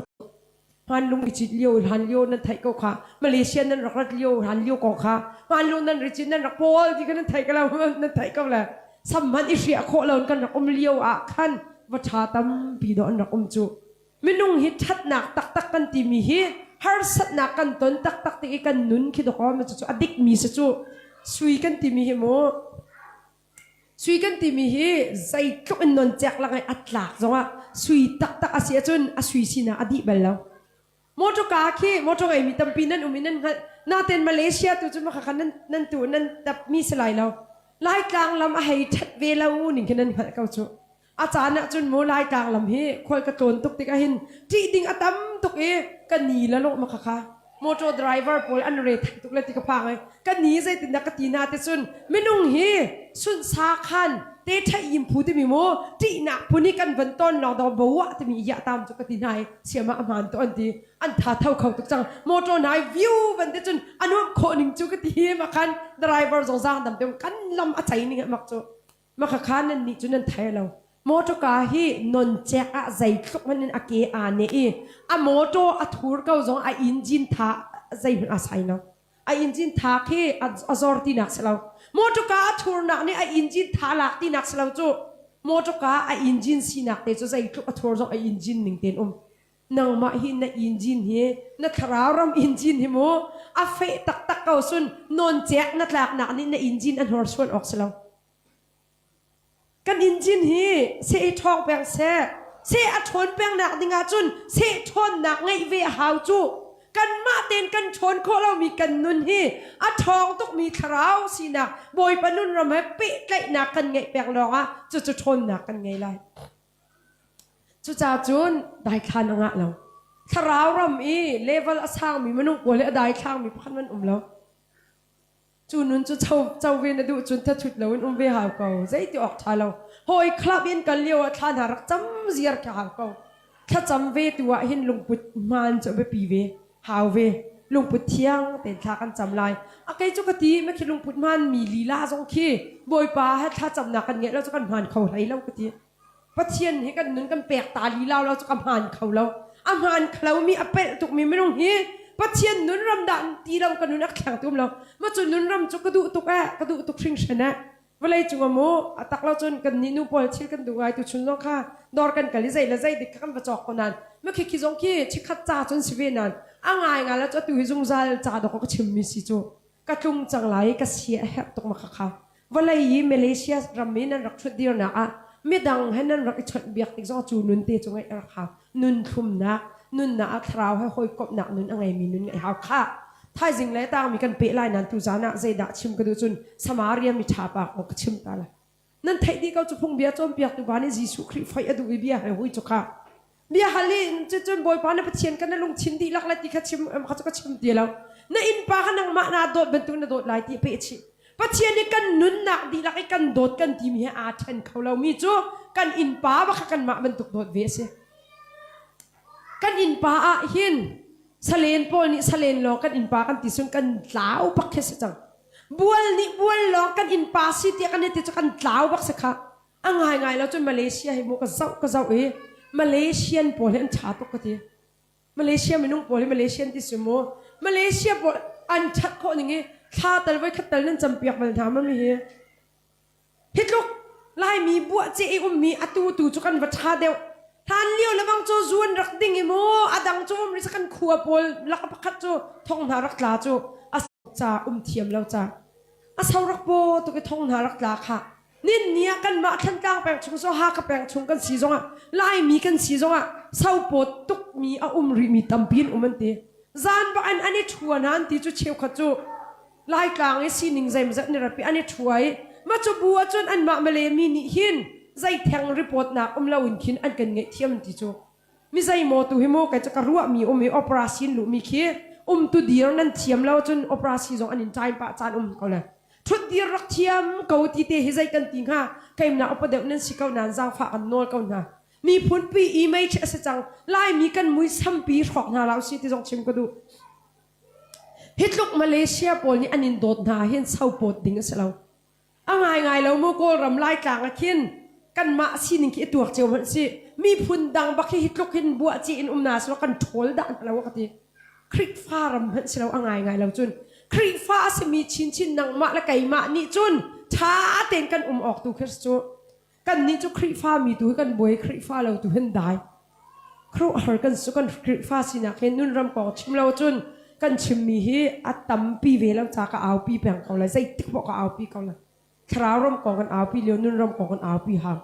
ฮันลุงอิจิตเลี้ยวฮันเลี้ยวนั่นไทยก็ขามาเลเซียนั่นรักเลี้ยวฮันเลี้ยวก็ขาฮันลุงนั่นริจิตนั่นรักโพลที่กันนั่นไทยก็แล้วนั่นไทยก็แล้วสัมมันอิเชียโคเรากันรักเลี้ยวอ่ะขันวัชาตัมปีดอนรักจูไม่นุ่งฮิตชัดหนักตักกันตีมีฮิฮาร์สัดหนักกันต้นตักตีกันนุนคิดว่ามันจะอดิกมีสจูสุยกันตีมีฮิโมสุยกันตีมีฮิใจก็เป็นนนแจกละไงอัตลักษณ์จังว่าสุยตักอาเซียจนอาสุยสินะอดีตไปแล้วโมโตกาคีโมโตไอมีตัมปีนั่นมีนั่นน่าเต้นมาเลเซียตัวจุมาขันนั่นตัวนั่นตับมีสลายแล้วไล่กลางลำให้ทัดเวลาหนึ่งแค่นั้นเขาจู อาจารย์น่ะจนโมลายกลางลำเฮคอยกระโจนตุกติกหินจีดิงอตัมตุกกันหนีแล้วลงมาค่ะมอเตอร์ไดรเวอร์พอลอันเรทตุกเลยติกพังไงกันหนีใจติดนักตีนาเตซุนไม่นุ่งเฮซุนสาคันเตทยิมพูดมีโมจีนักพูนี้กันวันต้นเราดอกบัวจะมียาตามจุกตีนายเสียมาอมันตัวอันดีอันท่าเท่าเขาตุกจังมอเตอร์ไดวิววันเตจุนอันนู้นคนหนึ่งจุกตีมาคันไดรเวอร์สองสางดำเต็มกันลำอาศัยนี่มักจุมาค่ะนั่นนี่จุนันไทยเราโมโตกาฮีนนเจกอะใจทุกมันอาเกอาเนอีอะโมโตอะทูร์เกาจงอะอินจินทาใจมันอาศัยนะอะอินจินทาคีอะซอร์ตินักสลาวโมโตกาอะทูร์นักเนี่ยอะอินจินทาลักตินักสลาวจูโมโตกาอะอินจินซีนักเตจูใจทุกอะทูร์จงอะอินจินหนึ่งเต็นนางมาหินนะอินจินเฮนะคราวรำอินจินเฮโมอะเฟตักตักเกาซุนนนเจกนักหลักนักนี่นะอินจินอันหัวส่วนออกสลาวกันอินจินฮีเสียทองแปลงเสียชนแปลงหนักดิงาจุนเสียชนหนักไงเวหาวจูกันมาเต้นกันชนโคเรามีกันนุนฮีอะทองตุกมีคราวสินะบอยปนุนรำให้ปิไก่หนักกันไงแปลงรองอ่ะจะชนหนักกันไงไรจุจ่าจุนได้คานงะเราคราวรำอีเลเวลช่างมีมนุษย์วัวเลได้ช่างมีพันมันแล้วจูนุนจูเจ้าเวนดูจุนทัดชุดเราเวหาวเก่าใจที่ออกชาเราหอยคลับยันกันเลี้ยวท่านหารักจำเสียร์แค่หาวเก่าแค่จำเวตัวเห็นลุงปุดมันจะไปปีเวหาวเวลุงปุดเที่ยงเป็นท่ากันจำลายอะไกจุกตีไม่คิดลุงปุดมันมีลีลาทรงขี้บอยปลาให้ท่าจำหนักกันเงี้ยเราจะกันผ่านเขาไรเรากตีปะเทียนให้กันนึงกันแปลกตาลีลาเราจะกันผ่านเขาเราอาหารเขามีอเปะตุกมีไม่ต้องเฮปัจเจียนนุนรำดันตีเรากันนุนักแข่งตุ้มเรามาจนนุนรำจุกกระดูตุกกระดูตุกชิงชนะเวลาจุงโมตักเราจนกันนินูปอลชิลกันดูไงตุชุนน้องข้าดอร์กันกันลิใจละใจดิกันประจอกคนนั้นเมื่อกี้คิดจงกี้ชิคัดจ่าจนสิเวนันอ่างไงงานแล้วจะตุยจงใจจ่าดอกก็ชิมมิสิจูกระจุงจังไรกระเสียแหบตกมาค่ะเวลายีมาเลเซียรำมีนันรักชุดเดียวนะไม่ดังให้นันรักชุดเบียกติดจงจูนุนเตจงไงรักค่ะนุนทุ่มนะนุนน่ะคราวให้คอยกบหนักนุนอะไรมีนุนไงหาวค่ะถ้าจริงแล้วต่างมีกันเปะไล่นั้นตุจานะใจด่าชิมกระดูจุนสมาเรียมีชาปากมันก็ชิมตาละนั่นไทยดีเขาจะพงเบียจอมเปียกตุบานี่ยิสุคริไฟอดูเบียให้หุยจุกค่ะเบียฮัลลีจนบอยปานในประเทศกันนั่นลงชิมดีลักไล่ที่เขาชิมเขาจะก็ชิมดีแล้วนั่นอินปากันนั่งมาหน้าโดดเป็นตัวนั่นโดดไล่ที่เปะชิประเทศนี้กันนุนหนักดีลักไอ้กันโดดกันที่มีอาเทนเขาเรามีจูกันอินปาบักกันมาเป็นตุกโดดเวสกันอินปาหินสเลนโปนี่สเลนลองกันอินปากันติสุนกันลาวบักเฮสจังบัวนี่บัวลองกันอินปาสิที่กันเนี่ยติดกันลาวบักสักค่ะอ่างไงแล้วจนมาเลเซียให้มุกก็เจ้ามาเลเซียนโปเลนชาตกทีมาเลเซียไม่นุ่งโปเลมาเลเซียนติสุโมมาเลเซียโปอันชัดคนอย่างงี้ข้าแต่ไว้ขัดแต่นั่นจำเปียกมันถามมันมีฮิตลุกไล่มีบัวเจ้ามีอตูจุกันวัชชาเดียวท่านเลี้ยวแล้วบางโจจวนรักดิ่งโมอดังโจมริสกันขัวปอลลักปักขัดโจทองนารักลาโจอาจ่าเทียมแล้วจ่าอาสาวรักโบตุกทองนารักลาค่ะนินเนียกันมาขันกลางแปลงชงโซฮากับแปลงชงกันสีจงอ่ะไล่มีกันสีจงอ่ะสาวปดตุกมีริมีตัมปีนมันเตะจานบักอันนี้ชัวนั้นที่จุเชียวขัดโจไล่กลางไอ้สีหนึ่งใจมันจะเนี่ยรับอันนี้ช่วยมาจูบัวจนอันมาเลมีนิหินใจแทงรีพอร์ตนักเราอินคินอันกันเงยเทียมติโจมิใจโมตุฮิโมกันจะกระรัวมีมีออปราซินหรือมีคีตุเดียร์นั่นเทียมเราจนออปราซินจงอันนินใจปะจานเขาเลยทุดเดียร์รักเทียมเขาตีเตะให้ใจกันติงค่ะใครมันเอาประเดี๋ยวนั้นสิเขานานจางฝากกันโน้ตเขาหน้ามีพุ่นปีอีเมย์เชสจังไล่มีกันมุ้ยซ้ำปีถอกหน้าเราสิที่จงชิมก็ดูฮิตลุกมาเลเซียปอลนี่อันนินโดดหน้าเห็นเศร้าปวดดิ่งสิเราอ่างไงเราโมโกรำไล่กลางขินกันมาสินิงคิดตัวเจ้ามันสิมีพุ่นดังบักฮิตลุกหินบัวจีนนาสแล้วกันโถลดันแล้วว่ากันคริกฟ้ารำเห็นสิเราอ่างไงเราจุนคริกฟ้าสมีชินนังมาและไก่มานี่จุนช้าเต้นกันออกตัวคริสโจกันนี่จุคริกฟ้ามีตัวกันบวยคริกฟ้าเราตัวเห็นได้ครูหากันสุกันคริกฟ้าสินะเห็นนุ่นรำกอชิมเราจุนกันชิมมีฮีอัตตัมปีเวลจากก็เอาปีแบ่งเขาเลยใส่ติ๊กบอกก็เอาปีเขาเลยคราวรำกองกันเอาปีเลี้ยวนุ่นรำกองกันเอาปีหาง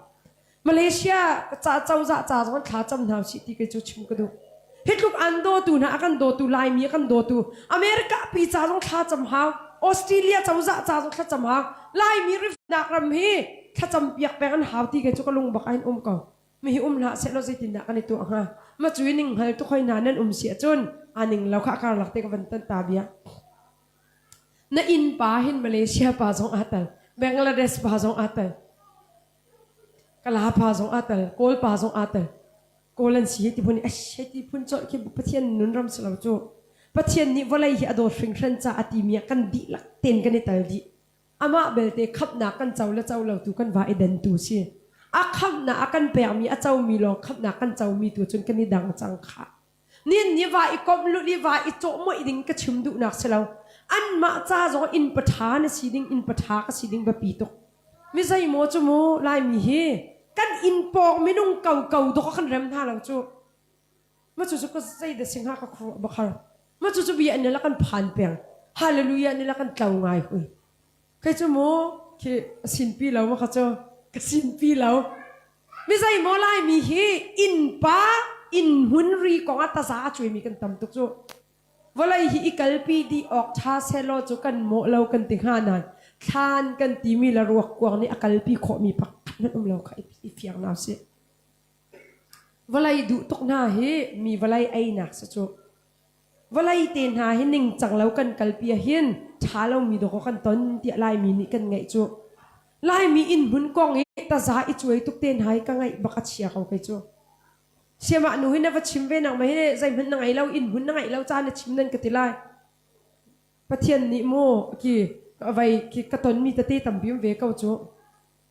มาเลเซียจ่าเจ้าจ่ามันขาจำนำสิที่ก็จะชิมก็ดูฮิตลูกอันโดตูนะกันโดตูไลมีกันโดตูอเมริกาปีจ่าต้องขาจำหางออสเตรเลียเจ้าต้องขาจำหางไลมีริฟนักรำฮี ถ้าจำเปียกแปงอันหาวที่แกจุกลุงบักไอ้ก็มีหละเสร็จแล้วจะติดหนักกันในตัวฮะมาจุยนิ่งให้ทุกคนนานนั้นเสียจนอันหนึ่งเราข้าการหลักเตกับวันตันตาเบียน่าอินป่าหินมาเลเซียป่าสองอัตลบังกลาเทศป่าสองอัตลกลาป่าสองอัตลโกลป่าสองอัตลโกลันสีที่พุ่นเอชที่พุ่นโจที่ปะเทียนนุนรำสลาวโจปะเทียนนี่วันไรที่อดอฟิงชันจะอติมีกันดีหลักเต็นกันในตาดีอามาเบลเตขับหนักกันเจ้าและเจ้าเราตูกันว่าเอเดนตูซีอาขับหนักกันเปียมีอาเจ้ามีลองขับหนักกันเจ้ามีตัวจนกันนี่ดังจังค่ะนี่ว่าอีกอบลุนี่ว่าอีโจมอีดิ่งก็ชิมดูหนักเสลาอันมาจ้าจงอินปะทานสีดิ่งอินปะทาก็สีดิ่งบะปีตกไม่ใช่โมจโมลายมีเฮกันอินปอกไม่นุ่งเก่าตัวกันเริ่มท่าเราจูมาจู่ๆก็ใส่เดสิงหาก็ครัวบักฮาร์มาจู่ๆบีอันนี้ละกันผ่านเปียงฮาเลลูยานี่ละกันเก่าไงเฮ้ยใครจะโมคือสินปีเรามาเขาจะก็สินปีเราไม่ใช่โมลายมีเฮอินป้าอินหุ่นรีกองอัตตาช่วยมีกันตำตุกจูว่าไรฮีอีกัลปีดีออกชาเซโลจูกันโมเรากันติงหานันทานกันตีมีละรวกกวางนี่อกัลปีขอมีปักนั่นเราค่ะอีเฟียงนาเสียวลัยดูตกหน้าเฮมีวลัยไอหนักสัจจุวลัยเตียนหาเฮนิ่งจังแล้วกันกัลปีเฮียนช้าเรามีดอกกันต้นเดียลายมีนี่กันไงจูลายมีอินหุ่นกองเอตาซาอิจวยตุกเตียนหายกันไงบักเชียเขาไงจูเสียมาหนูเห็นนะว่าชิมเวนังไม่เห็นใจมันนังไงเราอินหุ่นนังไงเราจานชิมนั่นกันติลายปะเทียนนิโมกี่เอาไว้กี่กระต้นมีตะเตตัมพิมเวก้าจู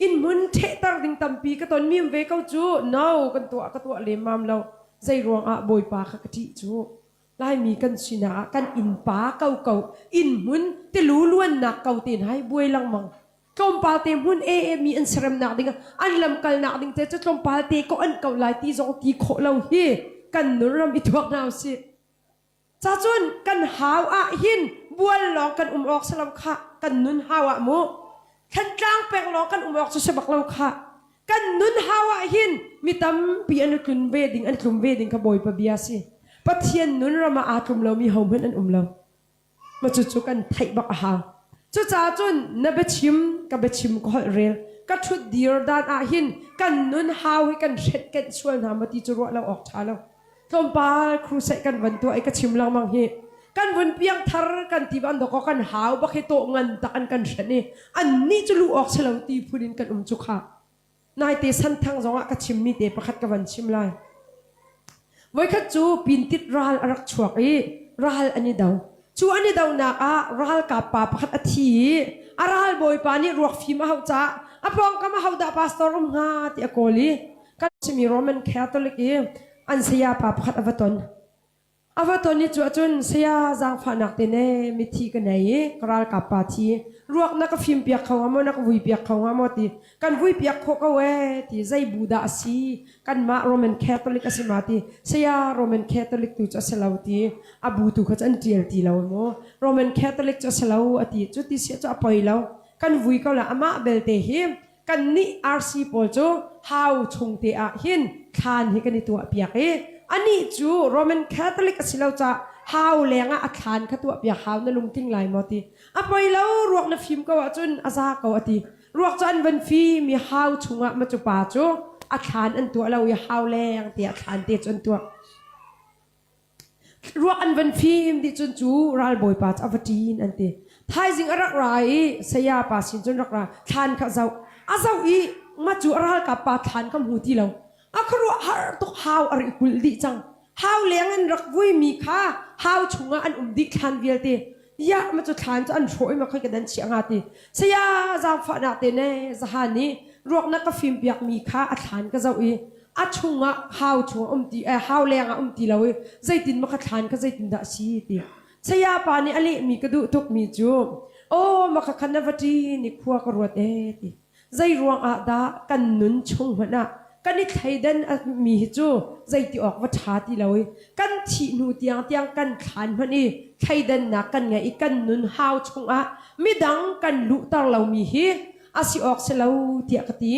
อินมุนเทตาดิ่งตัมปีก็ตอนมีมเวก้าจูน้าวกันตัวเลมามเราใจรวงอาบอยปาขกติจูไล่มีกันชินากันอินปาเก่าอินมุนเตรู้ล้วนหนักเก่าเตียนให้บวยลังมังจมปาเตมุนมีอันเสริมหนักดิ่งอันลำกัลหนักดิ่งจะจมปาเตก็อันเก่าหลายตีจงตีโคเราเฮกันนุรำอิทวกนาวสิจ้าจุนกันหาวอาหินบวยหลอกกันออกสลัมขะกันนุนหาวะโมขันกลางแปลงล้อกันออกจะบักเราค่ะกันนุนฮาวะหินมีตั้มปีอันกลุ่มเวดิงอันกลุ่มเวดิงขบอยปะเบียสิปัทยันนุนรามาอากลุ่มเรามีหอมเหมือนอันเรามาจุกันไทยบักฮาจุจ้าจนนับชิมกับชิมก็เรียลก็ชุดเดียร์ดานอาหินกันนุนฮาวให้กันเช็ดกันชวนหามาตีจุรวเราออกชาเราตอมปาครูใส่กันวันตัวไอ้ก็ชิมลังมังเฮกันวันเปียงทาร์กันที่บ้านดอกกันหาวบักให้โตเงินตะกันเสน่อันนี้จะรู้ออกเฉลิมตีพูดินกันจุกค่ะนายเตสันทั้งสองก็ชิมมีเตประคัดกันวันชิมไลไว้ขัดจูปินติดรัลรักชวกรัลอันนี้ดาวจูอันนี้ดาวนักรัลกับป่าประคัดอาทิรัลบอยปานี่รวกฟิมาเฮาจ้าอพองก็มาเฮาดาพาสตอร์มงาที่อโกลีกันจะมีโรมันแคทอลิกอันเสียป่าประคัดอวตนอวตอนนี้จุนเสียจางฝันนักเตเนมิทีกันไหนกราลกับปาทีรวกนักฟิล์มเปียกเขาหามนักวุยเปียกเขาหามตีกันวุยเปียกเขาก็เวทีใจบูดาสีกันมาโรมันแคทอลิกสิมาตีเสียโรมันแคทอลิกตุจะเสลาวตีอาบูตุขจันเจียลตีเราโมโรมันแคทอลิกจะเสลาวอตีจุดที่เสียจะปล่อยเรากันวุยเขาละอามาเบลเตหิมกันนี่อาร์ซีโปโจฮาวชงเตอะหินคานให้กันในตัวเปียกอันนี้จูโรมันแคทอลิกสิเราจะฮาวแรงอาคารขตัวเปียฮาวนลุงทิ้งไหลมอตีอ่ะไปแล้วรวกนฟิล์มก็ว่าจุนอาซาก็ว่าตีรวกจันวันฟีมีฮาวชุงอ่ะมาจุป่าจูอาคารอันตัวเราอย่าฮาวแรงเตียอาคารเตียจนตัวรวกอันวันฟีมดิจนจูรัลบอยป่าอวตีนอันตีไทยสิงรักไรเสียป่าสินจนรักไรทานข้าวเจ้าอาเจ้าอีมาจูรัลกับป่าทานคำหูที่เราอาครัวฮาร์ตุกฮาวอะไรกุลดิจังฮาวเลี้ยงอันรักวุ้ยมีค่าฮาวชุงอันดิทานเวียลตียามาจุดทานจะอันโช่วยมาค่อยกันดันเชียงอาตีเสียจางฝันอาตีเน่สหานี้รวกนักฟิล์มเปียกมีค่าอัฐานก็เจ้าอีอัดชุงอ่ะฮาวชุงตีฮาวเลี้ยงตีเราใจตินมาขัดทานก็ใจตินด่าชีตีเสียปานี่อะไรมีกระดูทุกมีจูโอ้มาขัดขันนวัตีนี่ขัวกระวดตีใจรวงอาดากันนุนชงมันอ่ะกันนี่ไทยดันมีจูใจที่ออกวัฏาที่เรากันที่นูเตียงกันขานมันนี่ไทยดันนักกันไงอีกันนุนฮาวชงอ่ะไม่ดังกันลุตาเรามีฮีอาศิออกเสลาเตียกตี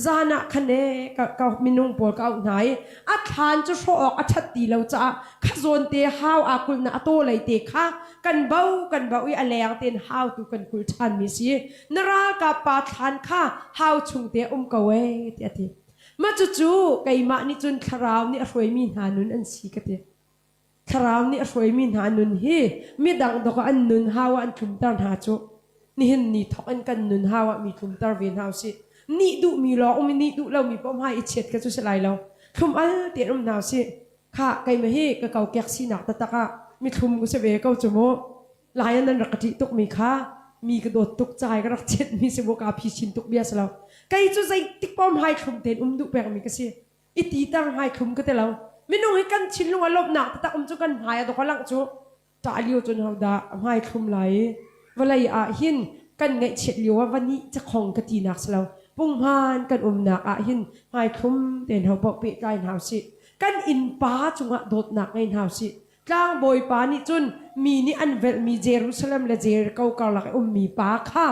zana khane ka minung pol ka nai a than chu ro ok a that ti lo cha khazon te how akul na ato lai te kha kan bau I aleng ten how tu kan kul than mi si nara ka pa than kha how chung te ka we ti ati ma chu kai ma ni chun tharaw ni a roi mi hanun an si ka te tharaw ni a roi mi hanun hi mi dang do ka an nun hawa an thum tar ha chu ni hin ni thok an kan nun hawa mi thum tar ven haw si ni du mi lo ni du lo mi pom hai chet ka chu salai lo thum al te naw si kha kai ma hi ka kau kyak si nak ta ka mi thum ku se ve kau chu mo lai nan rakati tuk mi kha mi ka dot tuk chai ka rak chet mi se bo ka phi chin tuk bia salo kai chu zai tik pom hai thum ten du pek mi ka si iti tang hai thum ka te lo minung hi kan chin lu alop nak ta chu kan hai do ka lang chu ta liu chun hau da hai thum lai walai a hin kan ngai chet liwa wani cha khong ka ti nak salo pung han kan nak a hin hai thum ten hau pok pe kai hau si kan in pa chunga dot nak ngai hau si tlang boy pa ni chun mi ni an vel mi Jerusalem le jer kau kau lak mi pa kha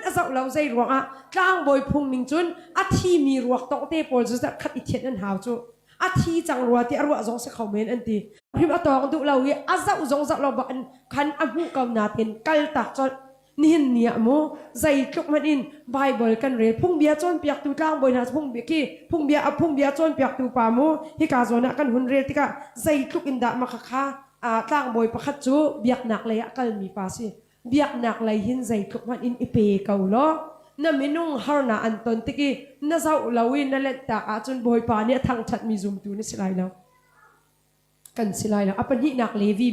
azau lo zai ruang a tlang boy phung ning chun a thi mi ruak tok te pol zu za khat I thian an hau chu a thi chang ruwa ti arwa zong se khomen an ti him a tong du lo wi azau zong za lo ba an khan a hu kau na ten kal tak chon ni hin nia mo zai tluk man in Bible kan re phung bia chon piak tu tlang boy na phung bia chon piak tu pa mo hi ka zona kan hun re tika zai tluk in da ma kha a tlang boy pakhat chu biak nak le kal mi pa si biak nak lai hin zai tluk man in ipe kau lo na minung harna anton tiki na zau lawin na let ta a chun boy pa ni thang that mi zum tu ni silai lo kan silai lo apan hi nak levi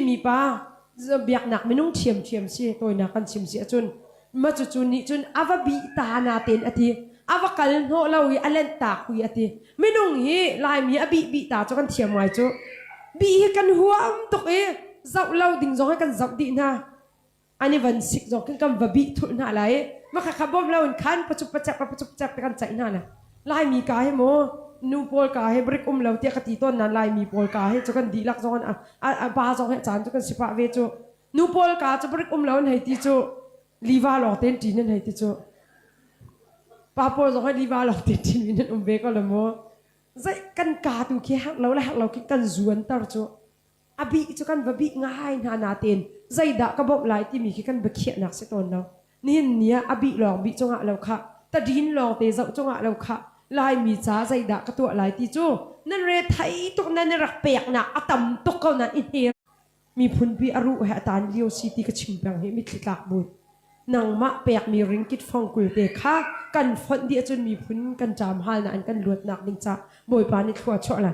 mi pa biak nak minung thiam si toy na kan sim si chun ma chu ni chun ava bi ta na ten ati ava kal no lawi alen ta kui ati minung hi lai mi abi bi ta chu kan thiam mai chu bi kan huam tok e zau lau ding zong kan zau di na ani van sik zong kan va bi thu na lai ma kha khabom lau kan pachup pachak kan chai na la lai mi ka he mo nu pol ka he brik lau tia khati ton na lai mi pol ka he chu kan di lak zong a ba zong he chan chu kan sipa ve chu nu pol ka chu brik lau hai ti chu liwa lo ten tin nan hai ti chu pa pol zong hai liwa lo ten tin nan ve ko la mo zai kan ka tu ke hak lau ki kan zuan tar chu abi chu kan va bi ngai na ten zai da ka bob lai ti mi ki kan ba khia nak se ton lo nin nia abi long bi chunga lo kha ta din long te zau chunga lo kha lai mi cha zai da ka to lai ti chu nan re thai tok nan rak pek na atam tok ko na in he mi phun pi aru ha tan liu city ka chim bang he mi thlak bu nang ma pek mi ringkit phong kul te kha kan phon dia chun mi phun kan jam hal na an kan luat nak ning cha boy pa ni thua cho la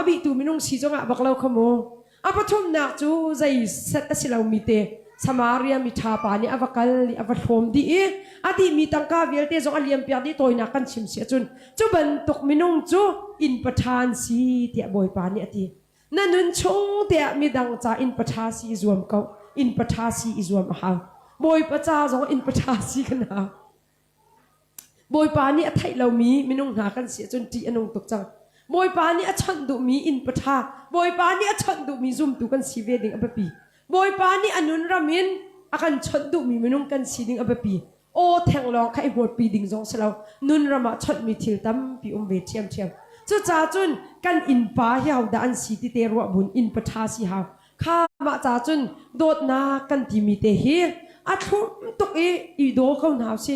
abi tu minung si chunga bak lo khamo apathum nak chu zai set asilau mi te Samaria mi tha pa ni avakal ni avathom di e adi mi tangka velte zong aliam pya di toina kan chim sia chun chu ban tok minung chu in pathan si ti boy pa ni ati nanun chung te mi dang cha in patha si zuam kau in patha si zuam ha boy pa cha zong in patha si kan ha boy pa ni athai lo mi minung na kan sia chun ti anung tok chang boy pa ni achan du mi in patha boy pa ni achan du mi zum tu kan si ve ding abapi boy pa ni anun ramin akan chhan du mi minung kan si ding abapi o theng long khai hot pi ding zong selo nun rama chhat mi thil tam pi ve thiam chu cha chun kan in pa hiaw da an si ti te ro bun in patha si ha kha ma cha chun dot na kan ti mi te hi a thum tok e do khau naw si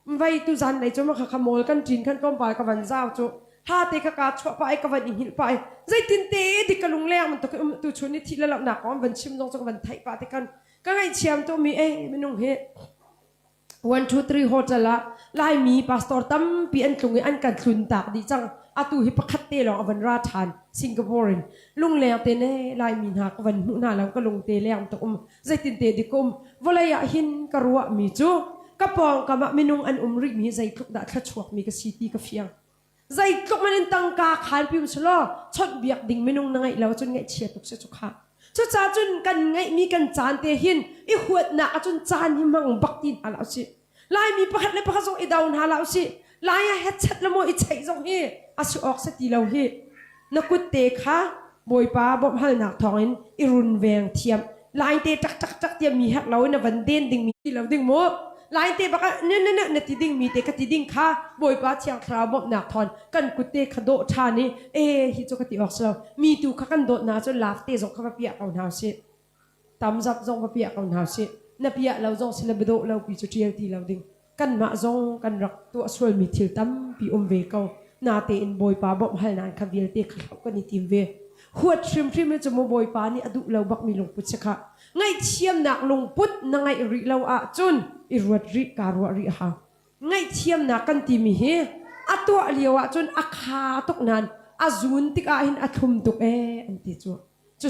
vai tu zan nei choma kha mol kan tin kan kom pa ka van zau chu ha te ka chwa pa ai ka van hil pa zai tin te di ka lung le man to tu chuni thi la na kom van chim dong chong van thai pa te kan ka ngai chiam to mi e minung he 1 2 3 hotala lai mi pastor tam pi an tlung an kan thlun tak di chang atu hi pakhat te lo avan ra than Singaporean lung le te ne lai mi na ka van nu na lang ka lung te le am to zai tin te di kom volaya hin ka ruwa mi chu ka pong ka ma minung an ri mi zai thuk da thla chuak mi ka city ka fiang zai tlok manin tang ka khan pim slo chot biak ding minung na ngai lo chun ngai chia tuk se chu kha chu cha chun kan ngai mi kan chan te hin I huat na chun chan hi mang baktin ala si lai mi pakhat le pakha song I down hala si lai ya het chat le mo I chai song hi asu ok se ti lo hi na kut te kha boy pa bom hal nak thongin I run veng thiam lai te tak tiam mi hak lo na van den ding mi lo ding mo ลายเตะบักเนี่ยติดิ่งมีเตะกติดิ่งค่ะบอยป้าเชียงคราวบอกหนักทอนกันกุเตะขดชานี่ฮิจกติออกเสามีตูข้ากันโดดนาจนลาฟเตะจงข้าเปียกเอาหนาวสิตำจับจงเปียกเอาหนาวสินับเปียเราจงสิลบโดเราปีจุดเทียทีเราดิ่งกันมาจงกันรักตัวส่วนมีทิลตั้มปีเวเขานาเตอินบอยป้าบอกให้นานขวิลเตะขับกันในทีมเวหัวทริมเลยจะมาบอยป้านี่อดุเราบักมีลงพุทธค่ะไงเชียมหนักลงพุทธนังไงริเราจุนอิรวดริการวริฮะไงเชียมหนักกันทีมีเฮอตัวเลียวจุนอาคาตกนั้นอาจุนติกาหินอาทุมตุกอันที่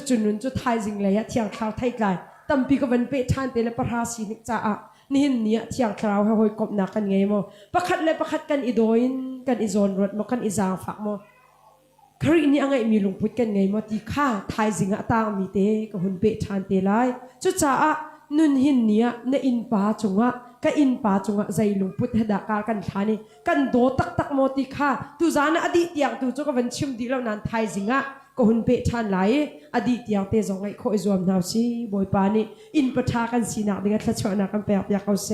จุนุนจุไทยจิงเลยเที่ยงคราวไทยไกลตั้มปีก็วันเปทานเตลประราศีนิจ้านี่เนี่ยเที่ยงคราวให้หอยกบหนักกันไงโมประคัดเลยประคัดกันอีโดนกันอีโซนรถมากันอีจางฝักโมครีนี่อังไงมีลงพุทธกันไงมตีข้าไทยสิงห์ตางมีเตก็หุ่นเปทานเตไลจุจ้านุนหินเนี่ยในอินป่าจงก็อินป่าจงใจลงพุทธดักการกันทานี่กันโดตักโมตีข้าตุจานะอดีตอย่างตุจก็วันชิมดีแล้วนั้นไทยสิงห์ก็หุ่นเปทานไหลอดีตอย่างเตจงไงโคอิจวมนาวซีบอยปานี่อินปะทากันสีนักดิ่งทัชวนักกันแปลกอยากเอาเส